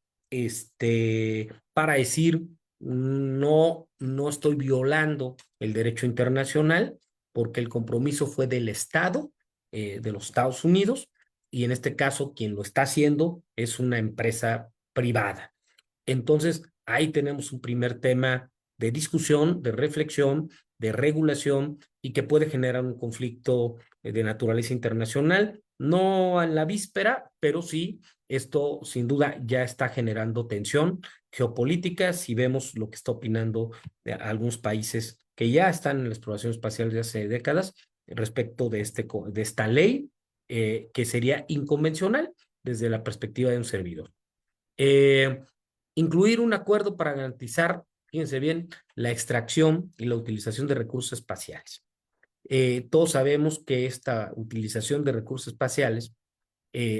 para decir, no estoy violando el derecho internacional, porque el compromiso fue del Estado, de los Estados Unidos, y en este caso quien lo está haciendo es una empresa privada. Entonces, ahí tenemos un primer tema de discusión, de reflexión, de regulación y que puede generar un conflicto de naturaleza internacional, no a la víspera, pero sí, esto sin duda ya está generando tensión geopolítica, si vemos lo que está opinando de algunos países que ya están en la exploración espacial de hace décadas respecto de esta ley que sería inconvencional desde la perspectiva de un servidor. Incluir un acuerdo para garantizar, fíjense bien, la extracción y la utilización de recursos espaciales. Todos sabemos que esta utilización de recursos espaciales,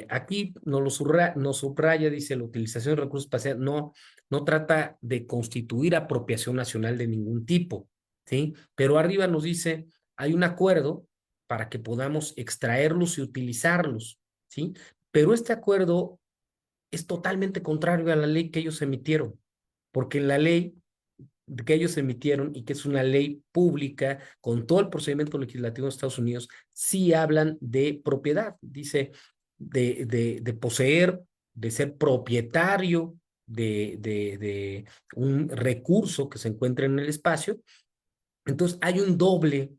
aquí nos subraya, dice, la utilización de recursos espaciales no trata de constituir apropiación nacional de ningún tipo, ¿sí? Pero arriba nos dice, hay un acuerdo para que podamos extraerlos y utilizarlos, ¿sí? Pero este acuerdo es totalmente contrario a la ley que ellos emitieron, porque en la ley que ellos emitieron y que es una ley pública con todo el procedimiento legislativo de Estados Unidos, sí hablan de propiedad, dice de poseer, de ser propietario de un recurso que se encuentra en el espacio. Entonces hay un doble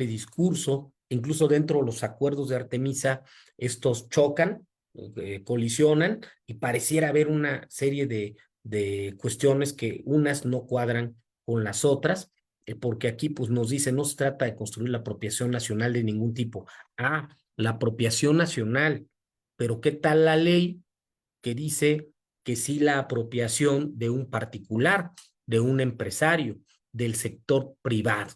discurso, incluso dentro de los acuerdos de Artemisa, estos chocan, colisionan y pareciera haber una serie de cuestiones que unas no cuadran con las otras, porque aquí pues nos dice, no se trata de construir la apropiación nacional de ningún tipo. La apropiación nacional, pero ¿qué tal la ley que dice que sí la apropiación de un particular, de un empresario, del sector privado?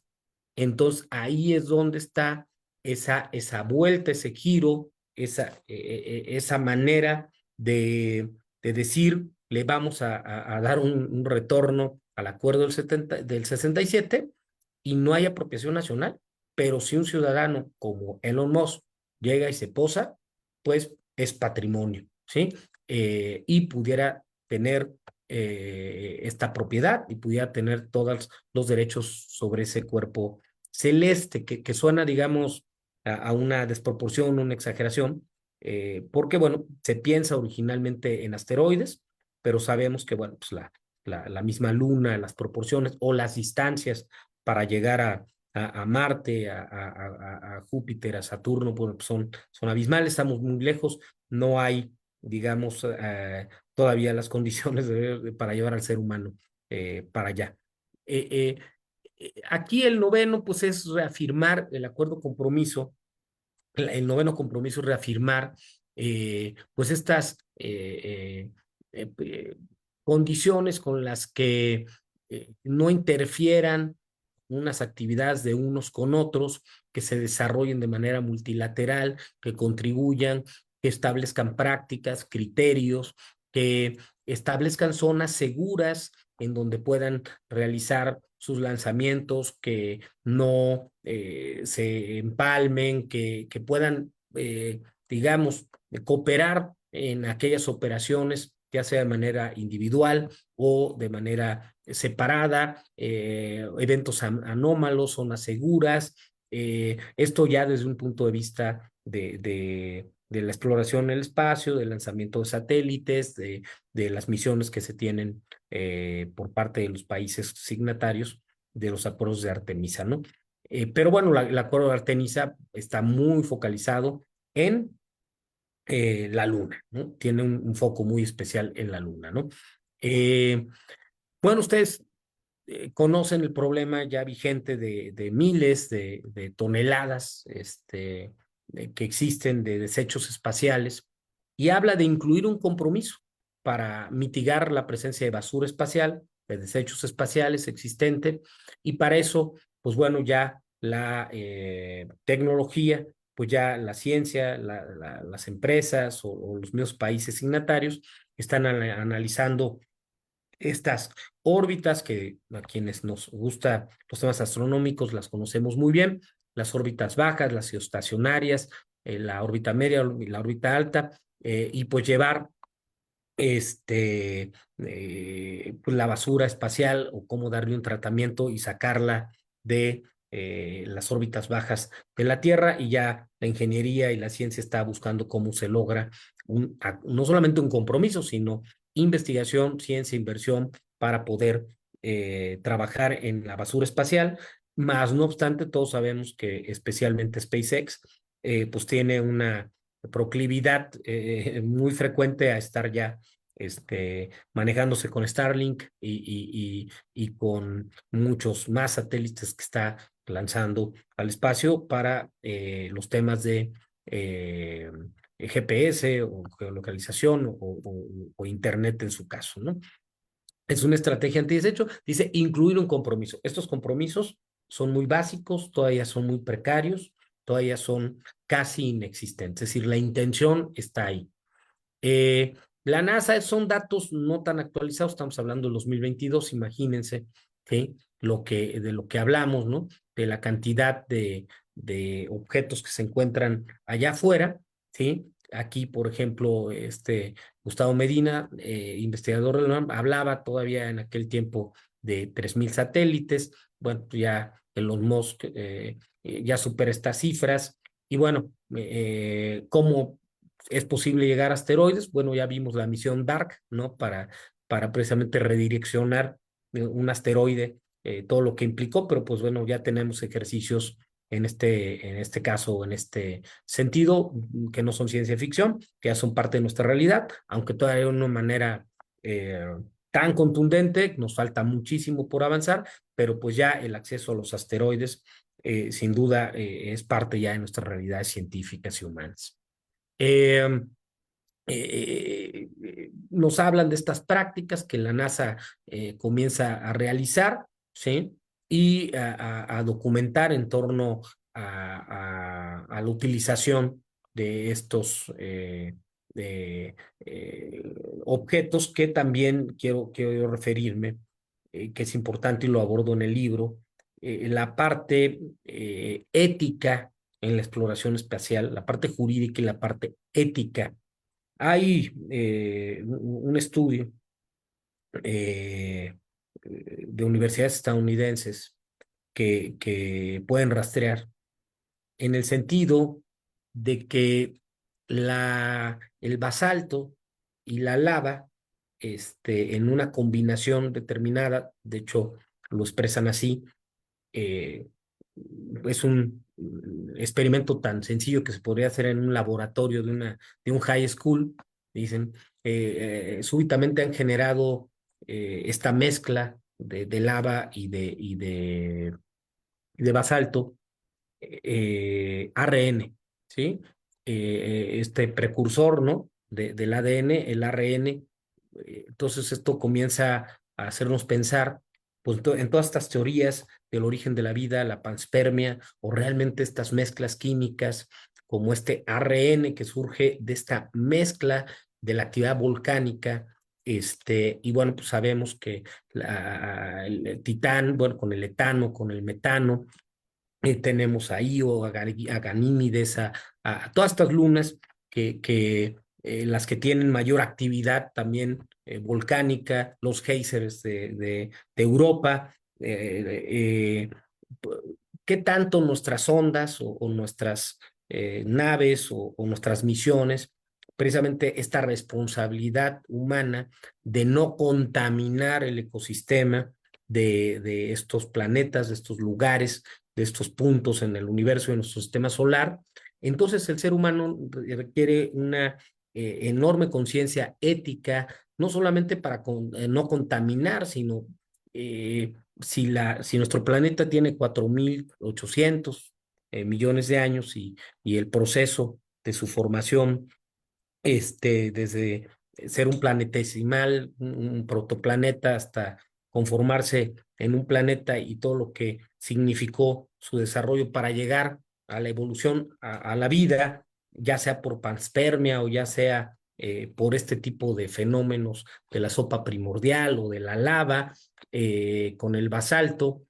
Entonces ahí es donde está esa vuelta, ese giro, esa manera de decir, le vamos a dar un retorno al acuerdo del 67 y no hay apropiación nacional, pero si un ciudadano como Elon Musk llega y se posa, pues es patrimonio, ¿sí? Y pudiera tener esta propiedad y pudiera tener todos los derechos sobre ese cuerpo celeste, que suena, digamos, a una desproporción, una exageración, porque, bueno, se piensa originalmente en asteroides, pero sabemos que, bueno, pues la misma luna, las proporciones o las distancias para llegar a Marte, a Júpiter, a Saturno, pues son abismales, estamos muy lejos, no hay, digamos, todavía las condiciones para llevar al ser humano para allá. Aquí el noveno, pues, es reafirmar el acuerdo compromiso. El noveno compromiso es reafirmar, pues, estas condiciones con las que no interfieran unas actividades de unos con otros, que se desarrollen de manera multilateral, que contribuyan, que establezcan prácticas, criterios, que establezcan zonas seguras en donde puedan realizar sus lanzamientos, que no se empalmen, que puedan, digamos, cooperar en aquellas operaciones, ya sea de manera individual o de manera separada, eventos anómalos, zonas seguras, esto ya desde un punto de vista de la exploración en el espacio, del lanzamiento de satélites, de las misiones que se tienen por parte de los países signatarios de los acuerdos de Artemisa, ¿no? Pero bueno, el acuerdo de Artemisa está muy focalizado en la Luna, ¿no? Tiene un foco muy especial en la Luna, ¿no? Bueno, ustedes conocen el problema ya vigente de miles de toneladas que existen de desechos espaciales y habla de incluir un compromiso para mitigar la presencia de basura espacial, de desechos espaciales existente, y para eso, pues bueno, ya la tecnología, pues ya la ciencia, las empresas o los mismos países signatarios están analizando estas órbitas que a quienes nos gusta los temas astronómicos las conocemos muy bien, las órbitas bajas, las geoestacionarias, la órbita media y la órbita alta, y pues llevar pues la basura espacial o cómo darle un tratamiento y sacarla de las órbitas bajas de la Tierra, y ya la ingeniería y la ciencia está buscando cómo se logra no solamente un compromiso, sino investigación, ciencia, inversión para poder trabajar en la basura espacial, más no obstante, todos sabemos que especialmente SpaceX, pues tiene una proclividad muy frecuente a estar ya manejándose con Starlink y con muchos más satélites que está lanzando al espacio para los temas de GPS o geolocalización o Internet en su caso, ¿no? Es una estrategia antidesecho. Dice incluir un compromiso. Estos compromisos son muy básicos, todavía son muy precarios, todavía son casi inexistentes. Es decir, la intención está ahí. La NASA son datos no tan actualizados, estamos hablando del 2022, imagínense, ¿sí? De lo que hablamos, ¿no? De la cantidad de objetos que se encuentran allá afuera, ¿sí? Aquí, por ejemplo, Gustavo Medina, investigador de la UNAM, hablaba todavía en aquel tiempo de 3,000 satélites. Bueno, pues ya Elon Musk ya supera estas cifras. Y bueno, ¿cómo es posible llegar a asteroides? Bueno, ya vimos la misión DART, ¿no? Para precisamente redireccionar un asteroide, todo lo que implicó, pero pues bueno, ya tenemos ejercicios en este caso, en este sentido, que no son ciencia ficción, que ya son parte de nuestra realidad, aunque todavía de una manera tan contundente, nos falta muchísimo por avanzar, pero pues ya el acceso a los asteroides, sin duda, es parte ya de nuestras realidades científicas y humanas. Nos hablan de estas prácticas que la NASA comienza a realizar, ¿sí? Y a documentar en torno a la utilización de estos objetos que también quiero referirme, que es importante y lo abordo en el libro, la parte ética en la exploración espacial, la parte jurídica y la parte ética. Hay un estudio de universidades estadounidenses que pueden rastrear en el sentido de que el basalto y la lava, en una combinación determinada, de hecho lo expresan así, eh, es un experimento tan sencillo que se podría hacer en un laboratorio de un high school, dicen, súbitamente han generado esta mezcla de lava y de basalto, ARN, ¿sí? Este precursor, ¿no? Del ADN, el ARN. Entonces esto comienza a hacernos pensar pues, en todas estas teorías del origen de la vida, la panspermia, o realmente estas mezclas químicas, como este ARN que surge de esta mezcla de la actividad volcánica. Y bueno, pues sabemos que el titán, bueno, con el etano, con el metano, tenemos a Io, a Ganímedes, a todas estas lunas las que tienen mayor actividad también volcánica, los géiseres de Europa. ¿Qué tanto nuestras ondas o nuestras naves o nuestras misiones, precisamente esta responsabilidad humana de no contaminar el ecosistema de estos planetas, de estos lugares, de estos puntos en el universo y en nuestro sistema solar? Entonces el ser humano requiere una enorme conciencia ética, no solamente para no contaminar, sino si nuestro planeta tiene 4,800 millones de años y el proceso de su formación, desde ser un planetesimal, un protoplaneta, hasta conformarse en un planeta y todo lo que significó su desarrollo para llegar a la evolución, a la vida, ya sea por panspermia o ya sea por este tipo de fenómenos de la sopa primordial o de la lava, con el basalto,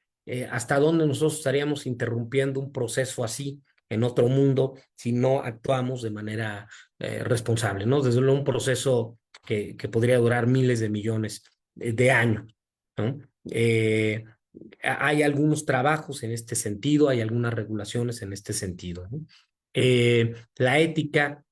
hasta dónde nosotros estaríamos interrumpiendo un proceso así en otro mundo si no actuamos de manera responsable, ¿no? Desde luego un proceso que podría durar miles de millones de años, ¿no? Hay algunos trabajos en este sentido, hay algunas regulaciones en este sentido, ¿no? La ética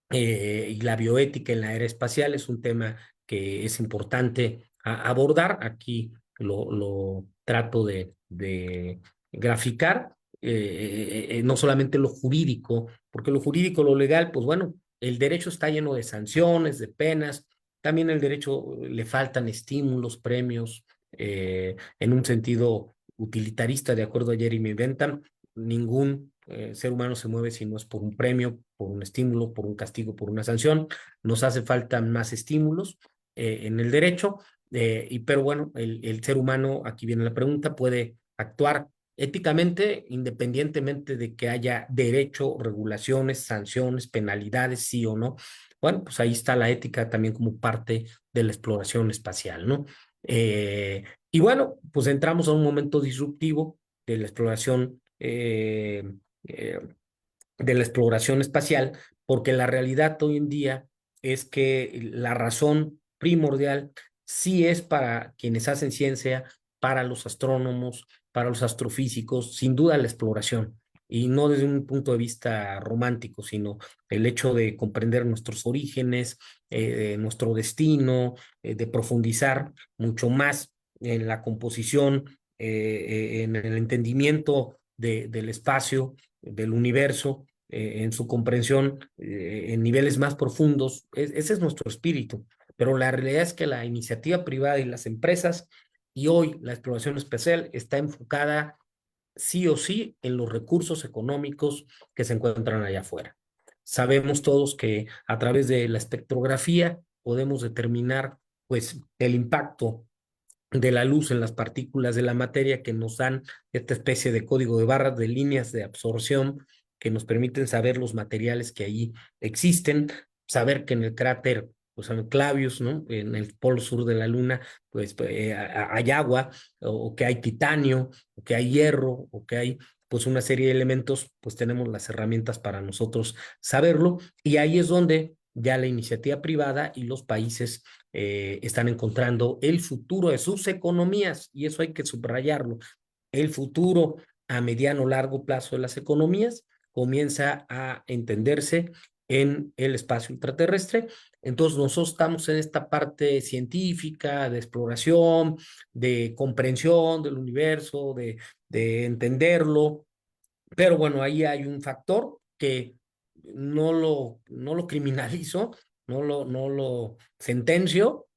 y la bioética en la era espacial es un tema que es importante abordar. Aquí lo trato de graficar, no solamente lo jurídico, porque lo jurídico, lo legal, pues bueno, el derecho está lleno de sanciones, de penas, también el derecho le faltan estímulos, premios, en un sentido utilitarista, de acuerdo a Jeremy Bentham, ningún ser humano se mueve si no es por un premio, por un estímulo, por un castigo, por una sanción. Nos hace falta más estímulos en el derecho, pero bueno, el ser humano, aquí viene la pregunta, puede actuar éticamente independientemente de que haya derecho, regulaciones, sanciones, penalidades, sí o no. Bueno, pues ahí está la ética también como parte de la exploración espacial, ¿no? Y bueno, pues entramos a un momento disruptivo de la exploración eh, de la exploración espacial, porque la realidad hoy en día es que la razón primordial sí es para quienes hacen ciencia, para los astrónomos, para los astrofísicos, sin duda la exploración, y no desde un punto de vista romántico, sino el hecho de comprender nuestros orígenes, nuestro destino, de profundizar mucho más en la composición, en el entendimiento del espacio, del universo, en su comprensión en niveles más profundos. Ese es nuestro espíritu, pero la realidad es que la iniciativa privada y las empresas y hoy la exploración espacial está enfocada sí o sí en los recursos económicos que se encuentran allá afuera. Sabemos todos que a través de la espectrografía podemos determinar pues el impacto de la luz en las partículas de la materia que nos dan esta especie de código de barras, de líneas de absorción que nos permiten saber los materiales que ahí existen, saber que en el cráter, pues en Clavius, ¿no? En el polo sur de la Luna, pues hay agua, o que hay titanio, o que hay hierro, o que hay pues una serie de elementos, pues tenemos las herramientas para nosotros saberlo, y ahí es donde ya la iniciativa privada y los países están encontrando el futuro de sus economías, y eso hay que subrayarlo. El futuro a mediano largo plazo de las economías comienza a entenderse en el espacio ultraterrestre. Entonces nosotros estamos en esta parte científica, de exploración, de comprensión del universo, de entenderlo, pero bueno, ahí hay un factor que no lo criminalizo, no lo sentencio,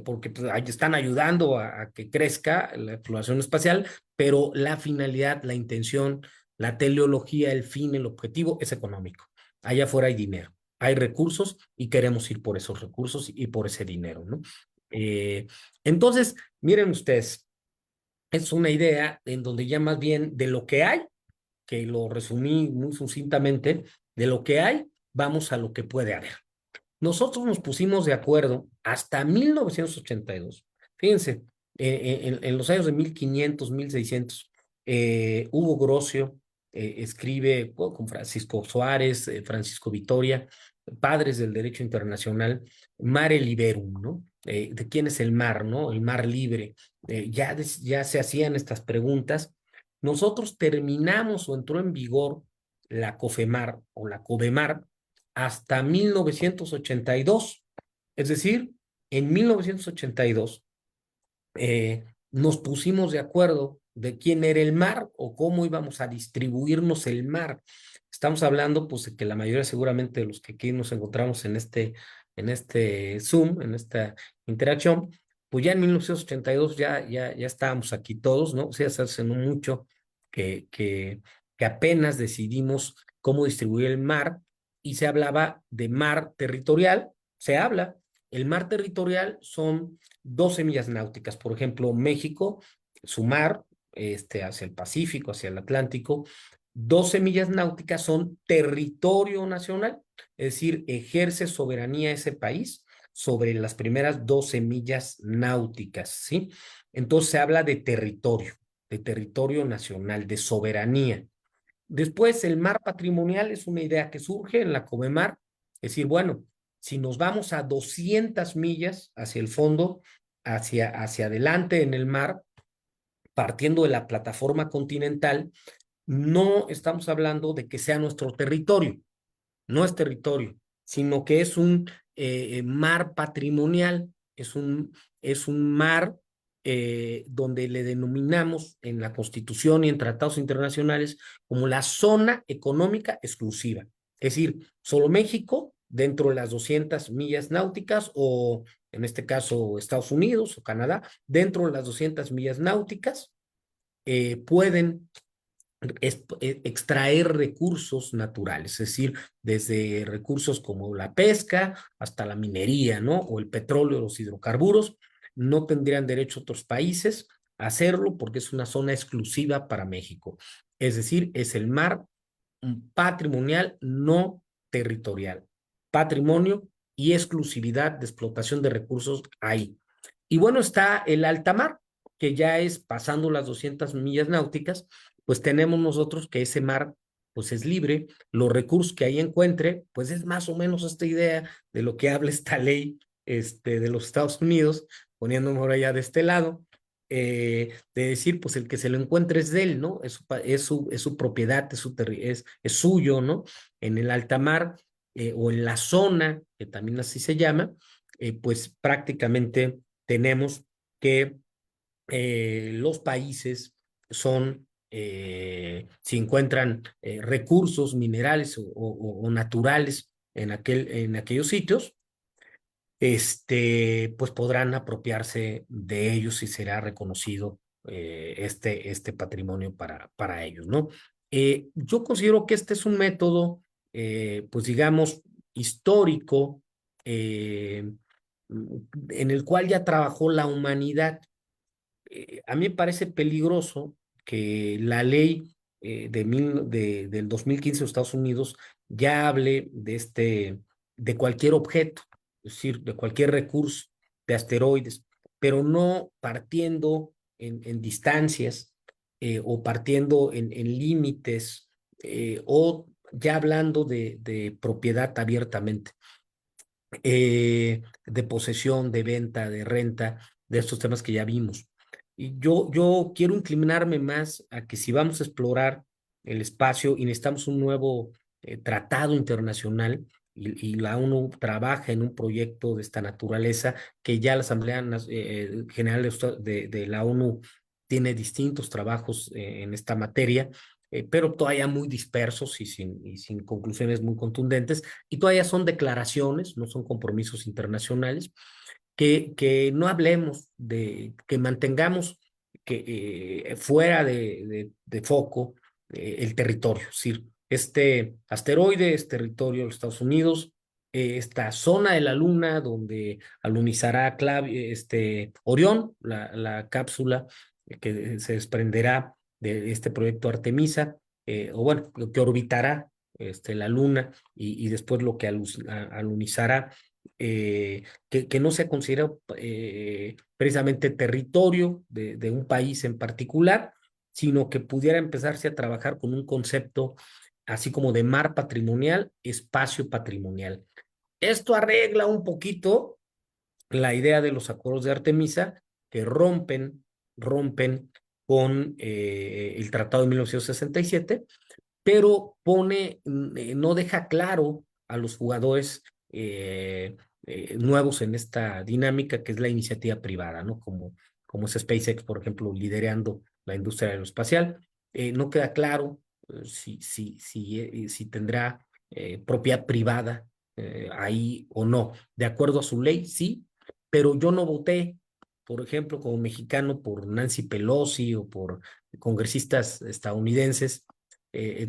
porque pues, ahí están ayudando a que crezca la exploración espacial, pero la finalidad, la intención, la teleología, el fin, el objetivo es económico. Allá afuera hay dinero, hay recursos y queremos ir por esos recursos y por ese dinero, ¿no? Eh, entonces, miren ustedes, es una idea en donde ya más bien de lo que hay, que lo resumí muy sucintamente, de lo que hay, vamos a lo que puede haber. Nosotros nos pusimos de acuerdo hasta 1982. Fíjense, en los años de 1500, 1600, Hugo Grocio escribe con Francisco Suárez, Francisco Vitoria, padres del derecho internacional, Mare Liberum, ¿no? ¿De quién es el mar, no? El mar libre. Ya se hacían estas preguntas. Nosotros terminamos o entró en vigor la COFEMAR o la CODEMAR hasta 1982. Es decir, en 1982 nos pusimos de acuerdo de quién era el mar o cómo íbamos a distribuirnos el mar. Estamos hablando, pues, de que la mayoría seguramente de los que aquí nos encontramos en este Zoom, en esta interacción, pues ya en 1982 ya estábamos aquí todos, ¿no? O sea, hace no mucho que apenas decidimos cómo distribuir el mar y se hablaba de mar territorial, el mar territorial son 12 millas náuticas. Por ejemplo, México, su mar, hacia el Pacífico, hacia el Atlántico, 12 millas náuticas son territorio nacional, es decir, ejerce soberanía ese país sobre las primeras 12 millas náuticas, ¿sí? Entonces se habla de territorio nacional, de soberanía. Después, el mar patrimonial es una idea que surge en la COMEMAR, es decir, bueno, si nos vamos a 200 millas hacia el fondo, hacia adelante en el mar, partiendo de la plataforma continental, no estamos hablando de que sea nuestro territorio, no es territorio, sino que es un mar patrimonial, es un mar donde le denominamos en la Constitución y en tratados internacionales como la zona económica exclusiva. Es decir, solo México, dentro de las 200 millas náuticas, o en este caso Estados Unidos o Canadá, dentro de las 200 millas náuticas, pueden extraer recursos naturales, es decir, desde recursos como la pesca hasta la minería, ¿no? O el petróleo, los hidrocarburos. No tendrían derecho otros países a hacerlo porque es una zona exclusiva para México. Es decir, es el mar patrimonial, no territorial. Patrimonio y exclusividad de explotación de recursos ahí. Y bueno, está el alta mar, que ya es pasando las 200 millas náuticas, pues tenemos nosotros que ese mar pues es libre, los recursos que ahí encuentre, pues es más o menos esta idea de lo que habla esta ley de los Estados Unidos, poniéndome ahora ya de este lado, de decir, pues el que se lo encuentre es de él, ¿no? Es su propiedad, es suyo, ¿no? En el alta mar o en la zona, que también así se llama, pues prácticamente tenemos que los países son, si encuentran recursos minerales o naturales en aquellos sitios, pues podrán apropiarse de ellos y será reconocido este patrimonio para ellos, ¿no? Yo considero que este es un método, pues digamos, histórico, en el cual ya trabajó la humanidad. A mí me parece peligroso que la ley del 2015 de Estados Unidos ya hable de cualquier objeto, es decir, de cualquier recurso de asteroides, pero no partiendo en distancias o partiendo en límites o ya hablando de propiedad abiertamente, de posesión, de venta, de renta, de estos temas que ya vimos. Y yo quiero inclinarme más a que si vamos a explorar el espacio y necesitamos un nuevo tratado internacional y la ONU trabaja en un proyecto de esta naturaleza, que ya la Asamblea General de la ONU tiene distintos trabajos en esta materia, pero todavía muy dispersos y sin conclusiones muy contundentes, y todavía son declaraciones, no son compromisos internacionales, que no hablemos que mantengamos fuera de foco el territorio, es decir, este asteroide es territorio de los Estados Unidos, esta zona de la Luna donde alunizará Orión, la cápsula que se desprenderá de este proyecto Artemisa, o bueno, lo que orbitará la Luna y después lo que alunizará, que no se considera precisamente territorio de un país en particular, sino que pudiera empezarse a trabajar con un concepto así como de mar patrimonial, espacio patrimonial. Esto arregla un poquito la idea de los acuerdos de Artemisa que rompen con el Tratado de 1967, pero no deja claro a los jugadores nuevos en esta dinámica que es la iniciativa privada, ¿no? Como es SpaceX, por ejemplo, liderando la industria aeroespacial. No queda claro si tendrá propiedad privada ahí o no. De acuerdo a su ley, sí, pero yo no voté, por ejemplo, como mexicano, por Nancy Pelosi o por congresistas estadounidenses.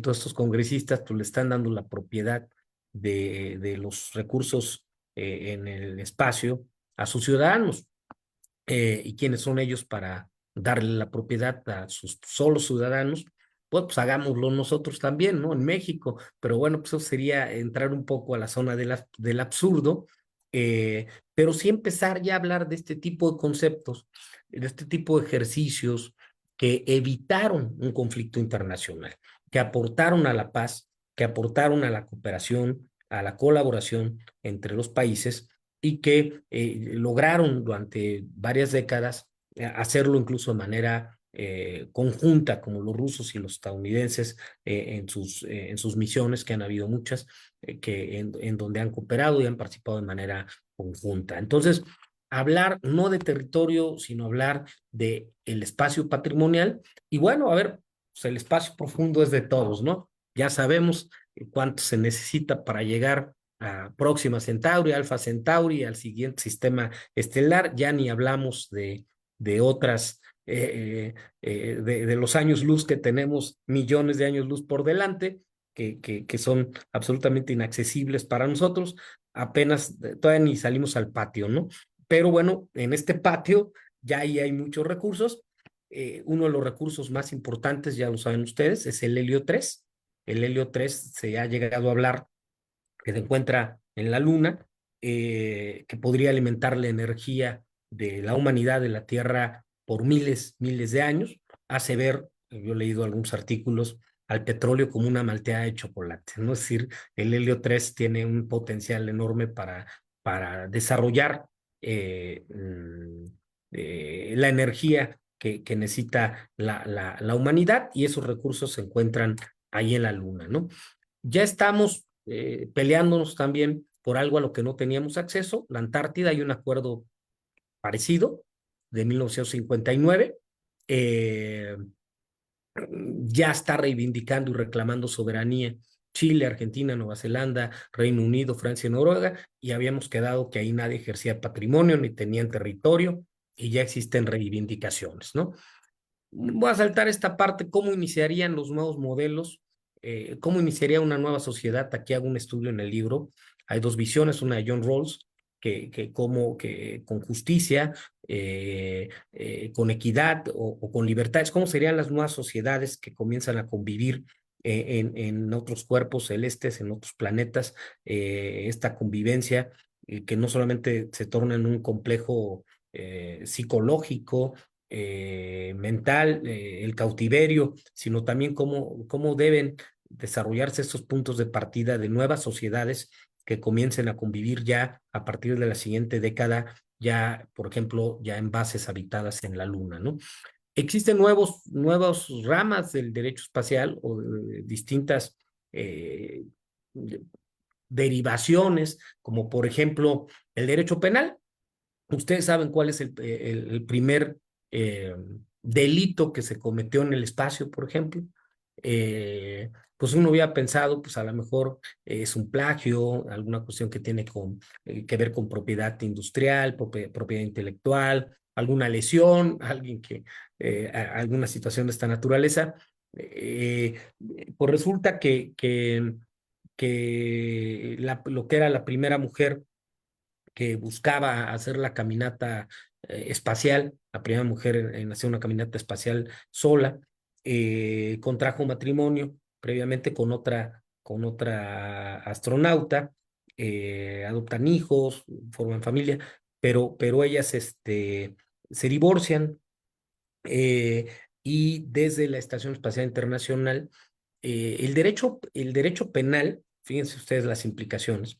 Todos estos congresistas pues, le están dando la propiedad de los recursos en el espacio a sus ciudadanos. ¿Y quiénes son ellos para darle la propiedad a sus solos ciudadanos? Pues hagámoslo nosotros también, ¿no? En México. Pero bueno, pues eso sería entrar un poco a la zona del absurdo, pero sí empezar ya a hablar de este tipo de conceptos, de este tipo de ejercicios que evitaron un conflicto internacional, que aportaron a la paz, que aportaron a la cooperación, a la colaboración entre los países y que lograron durante varias décadas hacerlo incluso de manera conjunta, como los rusos y los estadounidenses en sus misiones, que han habido muchas, en donde han cooperado y han participado de manera conjunta. Entonces, hablar no de territorio, sino hablar de el espacio patrimonial. Y bueno, a ver, pues el espacio profundo es de todos, ¿no? Ya sabemos cuánto se necesita para llegar a Próxima Centauri, Alfa Centauri, al siguiente sistema estelar. Ya ni hablamos de otras, de los años luz que tenemos, millones de años luz por delante, que son absolutamente inaccesibles para nosotros. Apenas, todavía ni salimos al patio, ¿no? Pero bueno, en este patio ya ahí hay muchos recursos. Uno de los recursos más importantes, ya lo saben ustedes, es el helio 3. El helio 3 se ha llegado a hablar que se encuentra en la Luna, que podría alimentar la energía de la humanidad, de la Tierra, por miles, miles de años. Hace ver, yo he leído algunos artículos, al petróleo como una malteada de chocolate, ¿no? Es decir, el helio 3 tiene un potencial enorme para desarrollar eh, la energía que necesita la humanidad, y esos recursos se encuentran ahí en la Luna, ¿no? Ya estamos peleándonos también por algo a lo que no teníamos acceso. La Antártida, hay un acuerdo parecido de 1959. Eh, ya está reivindicando y reclamando soberanía Chile, Argentina, Nueva Zelanda, Reino Unido, Francia y Noruega, y habíamos quedado que ahí nadie ejercía patrimonio ni tenían territorio, y ya existen reivindicaciones, ¿no? Voy a saltar esta parte: ¿cómo iniciarían los nuevos modelos? ¿Cómo iniciaría una nueva sociedad? Aquí hago un estudio en el libro. Hay dos visiones, una de John Rawls, que con justicia, con equidad o con libertades, ¿cómo serían las nuevas sociedades que comienzan a convivir en otros cuerpos celestes, en otros planetas? Esta convivencia, que no solamente se torna en un complejo psicológico, mental, el cautiverio, sino también cómo deben desarrollarse estos puntos de partida de nuevas sociedades que comiencen a convivir ya a partir de la siguiente década, ya, por ejemplo, ya en bases habitadas en la Luna, ¿no? Existen nuevas ramas del derecho espacial, o distintas eh, derivaciones, como por ejemplo el derecho penal. Ustedes saben cuál es el primer eh, delito que se cometió en el espacio, por ejemplo. Pues uno había pensado, pues a lo mejor es un plagio, alguna cuestión que tiene que ver con propiedad industrial, propiedad intelectual, alguna lesión, alguien alguna situación de esta naturaleza. Eh, pues resulta que lo que era la primera mujer que buscaba hacer la caminata espacial, la primera mujer en hacer una caminata espacial sola, contrajo matrimonio previamente con otra astronauta, adoptan hijos, forman familia, pero ellas se divorcian, eh, y desde la Estación Espacial Internacional, el derecho penal, fíjense ustedes las implicaciones,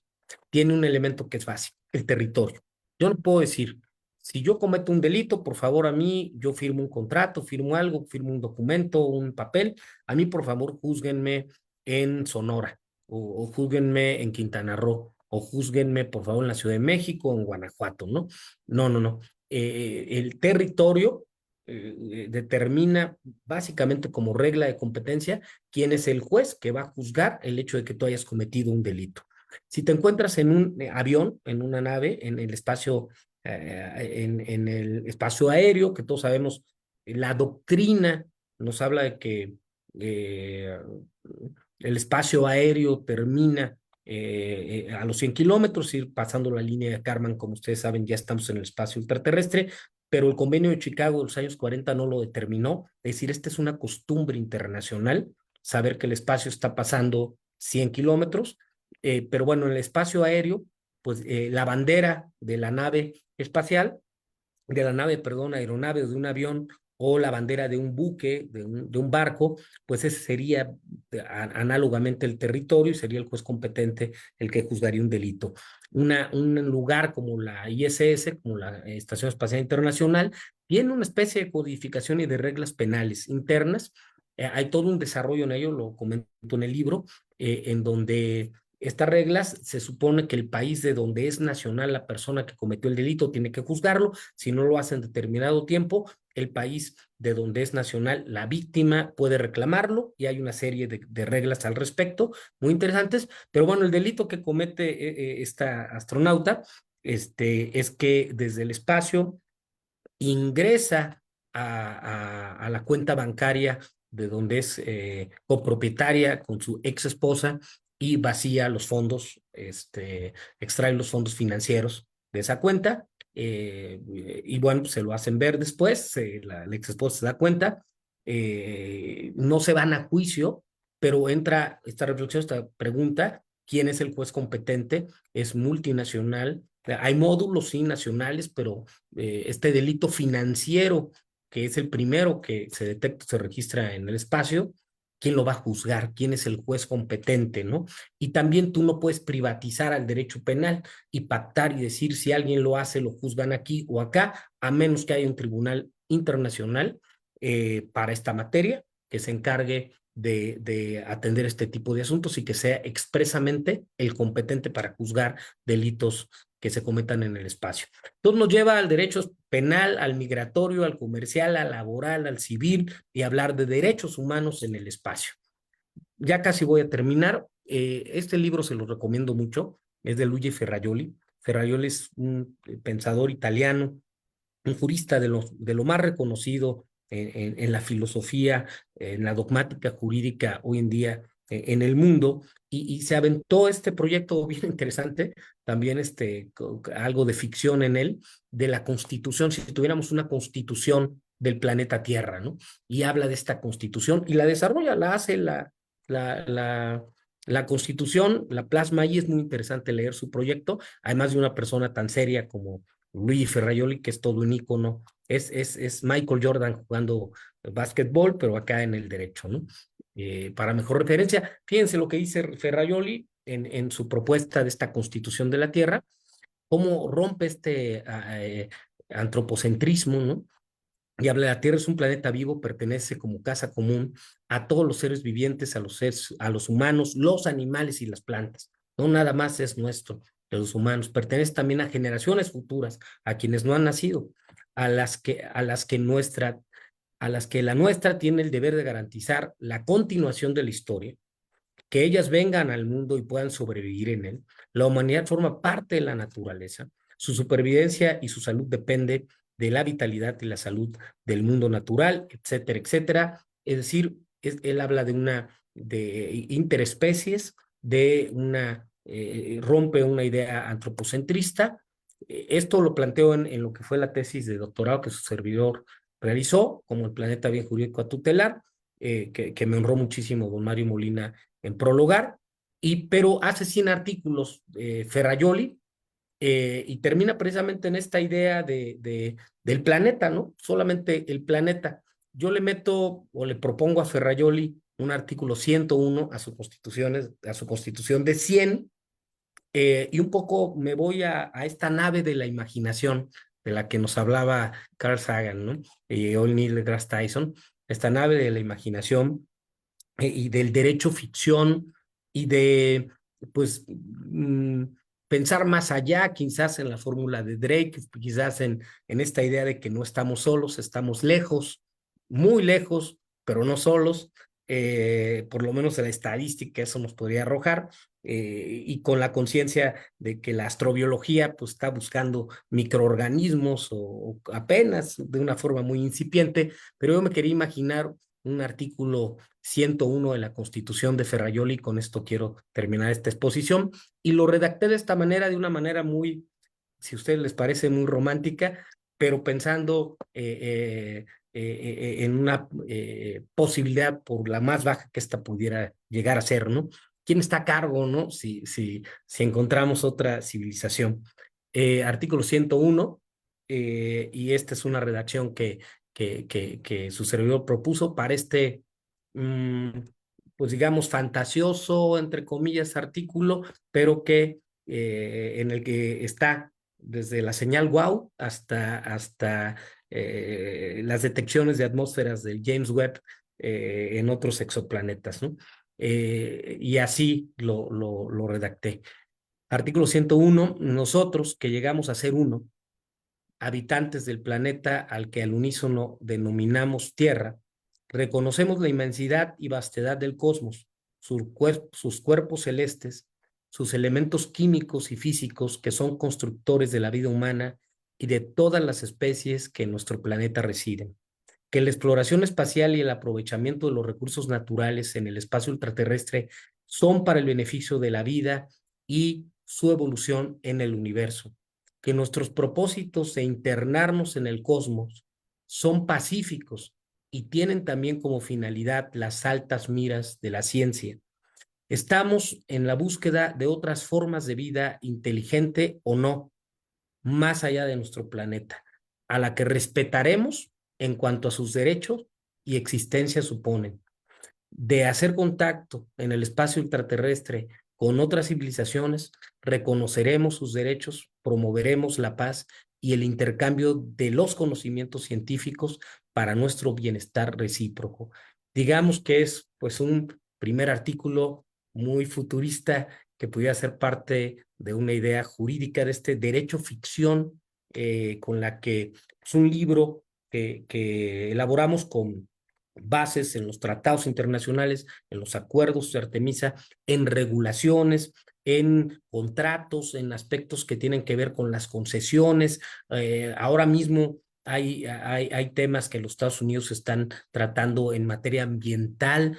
tiene un elemento que es básico: el territorio. Yo no puedo decir, si yo cometo un delito, por favor, a mí, yo firmo un contrato, firmo algo, firmo un documento, un papel, a mí, por favor, júzguenme en Sonora, o júzguenme en Quintana Roo, o júzguenme, por favor, en la Ciudad de México o en Guanajuato, ¿no? No, no, no. El territorio determina básicamente, como regla de competencia, quién es el juez que va a juzgar el hecho de que tú hayas cometido un delito. Si te encuentras en un avión, en una nave, en el espacio, en el espacio aéreo, que todos sabemos, la doctrina nos habla de que eh, el espacio aéreo termina a los 100 kilómetros, ir pasando la línea de Kármán. Como ustedes saben, ya estamos en el espacio ultraterrestre, pero el convenio de Chicago de los años 40 no lo determinó. Es decir, esta es una costumbre internacional, saber que el espacio está pasando 100 kilómetros, pero bueno, en el espacio aéreo, pues la bandera de la nave espacial, de la nave, perdón, aeronave, o de un avión, o la bandera de un buque, de un barco, pues ese sería análogamente el territorio, y sería el juez competente el que juzgaría un delito. Un lugar como la ISS, como la Estación Espacial Internacional, tiene una especie de codificación y de reglas penales internas. Hay todo un desarrollo en ello, lo comento en el libro, en donde Estas reglas se supone que el país de donde es nacional la persona que cometió el delito tiene que juzgarlo. Si no lo hace en determinado tiempo, el país de donde es nacional la víctima puede reclamarlo, y hay una serie de reglas al respecto muy interesantes. Pero bueno, el delito que comete esta astronauta es que desde el espacio ingresa a la cuenta bancaria de donde es copropietaria con su ex esposa, y vacía los fondos, extrae los fondos financieros de esa cuenta. Y bueno, se lo hacen ver después, la ex esposa se da cuenta, no se van a juicio, pero entra esta reflexión, esta pregunta: ¿quién es el juez competente? Es multinacional. Hay módulos, sí, nacionales, pero este delito financiero, que es el primero que se detecta, se registra en el espacio, ¿quién lo va a juzgar? ¿Quién es el juez competente, no? Y también tú no puedes privatizar al derecho penal y pactar y decir si alguien lo hace, lo juzgan aquí o acá, a menos que haya un tribunal internacional para esta materia que se encargue de atender este tipo de asuntos y que sea expresamente el competente para juzgar delitos que se cometan en el espacio. Entonces nos lleva al derecho penal, al migratorio, al comercial, al laboral, al civil, y hablar de derechos humanos en el espacio. Ya casi voy a terminar. Este libro se lo recomiendo mucho, es de Luigi Ferrajoli. Ferrajoli es un pensador italiano, un jurista de lo más reconocido en la filosofía, en la dogmática jurídica hoy en día en el mundo, y se aventó este proyecto bien interesante, también algo de ficción en él, de la constitución, si tuviéramos una constitución del planeta Tierra, ¿no? Y habla de esta constitución y la desarrolla, la hace la, la, la constitución, la plasma, y es muy interesante leer su proyecto, además de una persona tan seria como Luigi Ferrajoli, que es todo un ícono. Es Michael Jordan jugando básquetbol, pero acá en el derecho, ¿no? Para mejor referencia, fíjense lo que dice Ferrajoli en su propuesta de esta constitución de la Tierra, cómo rompe antropocentrismo, ¿no? Y habla: la Tierra es un planeta vivo, pertenece como casa común a todos los seres vivientes, a los humanos, los animales y las plantas. No nada más es nuestro, de los humanos. Pertenece también a generaciones futuras, a quienes no han nacido, a las que la nuestra tiene el deber de garantizar la continuación de la historia, que ellas vengan al mundo y puedan sobrevivir en él. La humanidad forma parte de la naturaleza. Su supervivencia y su salud depende de la vitalidad y la salud del mundo natural, etcétera, etcétera. Es decir, él habla de interespecies, rompe una idea antropocentrista. Esto lo planteó en lo que fue la tesis de doctorado que su servidor realizó, como el planeta bien jurídico a tutelar, que me honró muchísimo don Mario Molina en prologar, pero hace 100 artículos Ferrajoli, y termina precisamente en esta idea del planeta, ¿no? Solamente el planeta. Yo le meto o le propongo a Ferrajoli un artículo 101 a su constitución de 100, y un poco me voy a esta nave de la imaginación de la que nos hablaba Carl Sagan, ¿no? Y Neil deGrasse Tyson, esta nave de la imaginación y del derecho ficción, y de, pues, pensar más allá, quizás en la fórmula de Drake, quizás en esta idea de que no estamos solos, estamos lejos, muy lejos, pero no solos. Por lo menos en la estadística eso nos podría arrojar, y con la conciencia de que la astrobiología pues está buscando microorganismos, o apenas de una forma muy incipiente, pero yo me quería imaginar un artículo 101 de la Constitución de Ferrajoli. Con esto quiero terminar esta exposición, y lo redacté de esta manera, de una manera muy, si a ustedes les parece, muy romántica, pero pensando en una posibilidad, por la más baja que esta pudiera llegar a ser, ¿no? ¿Quién está a cargo, no? Si encontramos otra civilización. Artículo 101, y esta es una redacción que su servidor propuso para mm, pues digamos, fantasioso, entre comillas, artículo, pero en el que está desde la señal WOW hasta las detecciones de atmósferas del James Webb en otros exoplanetas, ¿no? y así lo redacté. Artículo 101. Nosotros que llegamos a ser uno, habitantes del planeta al que al unísono denominamos Tierra, reconocemos la inmensidad y vastedad del cosmos, sus cuerpos celestes, sus elementos químicos y físicos que son constructores de la vida humana y de todas las especies que en nuestro planeta residen. Que la exploración espacial y el aprovechamiento de los recursos naturales en el espacio ultraterrestre son para el beneficio de la vida y su evolución en el universo. Que nuestros propósitos de internarnos en el cosmos son pacíficos y tienen también como finalidad las altas miras de la ciencia. Estamos en la búsqueda de otras formas de vida inteligente o no, más allá de nuestro planeta, a la que respetaremos en cuanto a sus derechos y existencia suponen. De hacer contacto en el espacio ultraterrestre con otras civilizaciones, reconoceremos sus derechos, promoveremos la paz y el intercambio de los conocimientos científicos para nuestro bienestar recíproco. Digamos que es pues un primer artículo muy futurista que pudiera ser parte de una idea jurídica de este derecho ficción, con la que es un libro que elaboramos con bases en los tratados internacionales, en los acuerdos de Artemisa, en regulaciones, en contratos, en aspectos que tienen que ver con las concesiones. Ahora mismo hay temas que los Estados Unidos están tratando en materia ambiental.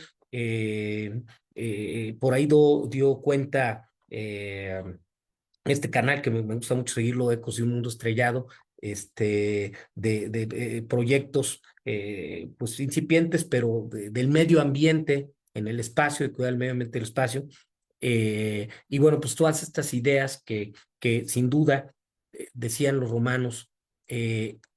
Por ahí dio cuenta este canal que me gusta mucho seguirlo, Ecos de un Mundo Estrellado, de proyectos pues incipientes, pero del medio ambiente en el espacio, de cuidar el medio ambiente del espacio. Y bueno, pues todas estas ideas que sin duda, decían los romanos,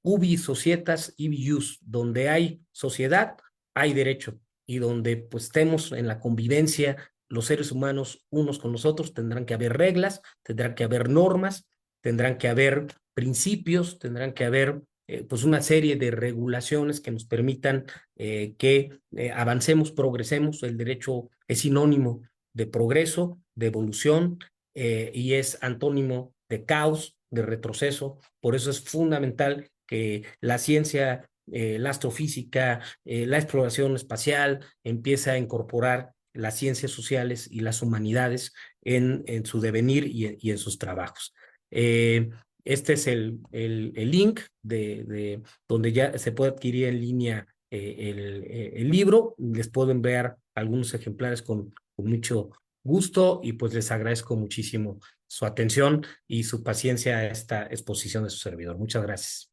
ubi societas ibi jus, donde hay sociedad, hay derecho, y donde pues estemos en la convivencia los seres humanos unos con los otros, tendrán que haber reglas, tendrán que haber normas, tendrán que haber principios, tendrán que haber pues una serie de regulaciones que nos permitan que avancemos, progresemos. El derecho es sinónimo de progreso, de evolución, y es antónimo de caos, de retroceso. Por eso es fundamental que la ciencia, la astrofísica, la exploración espacial empiece a incorporar las ciencias sociales y las humanidades en su devenir y en sus trabajos. Este es el link de donde ya se puede adquirir en línea el libro. Les puedo enviar algunos ejemplares con mucho gusto, y pues les agradezco muchísimo su atención y su paciencia a esta exposición de su servidor. Muchas gracias.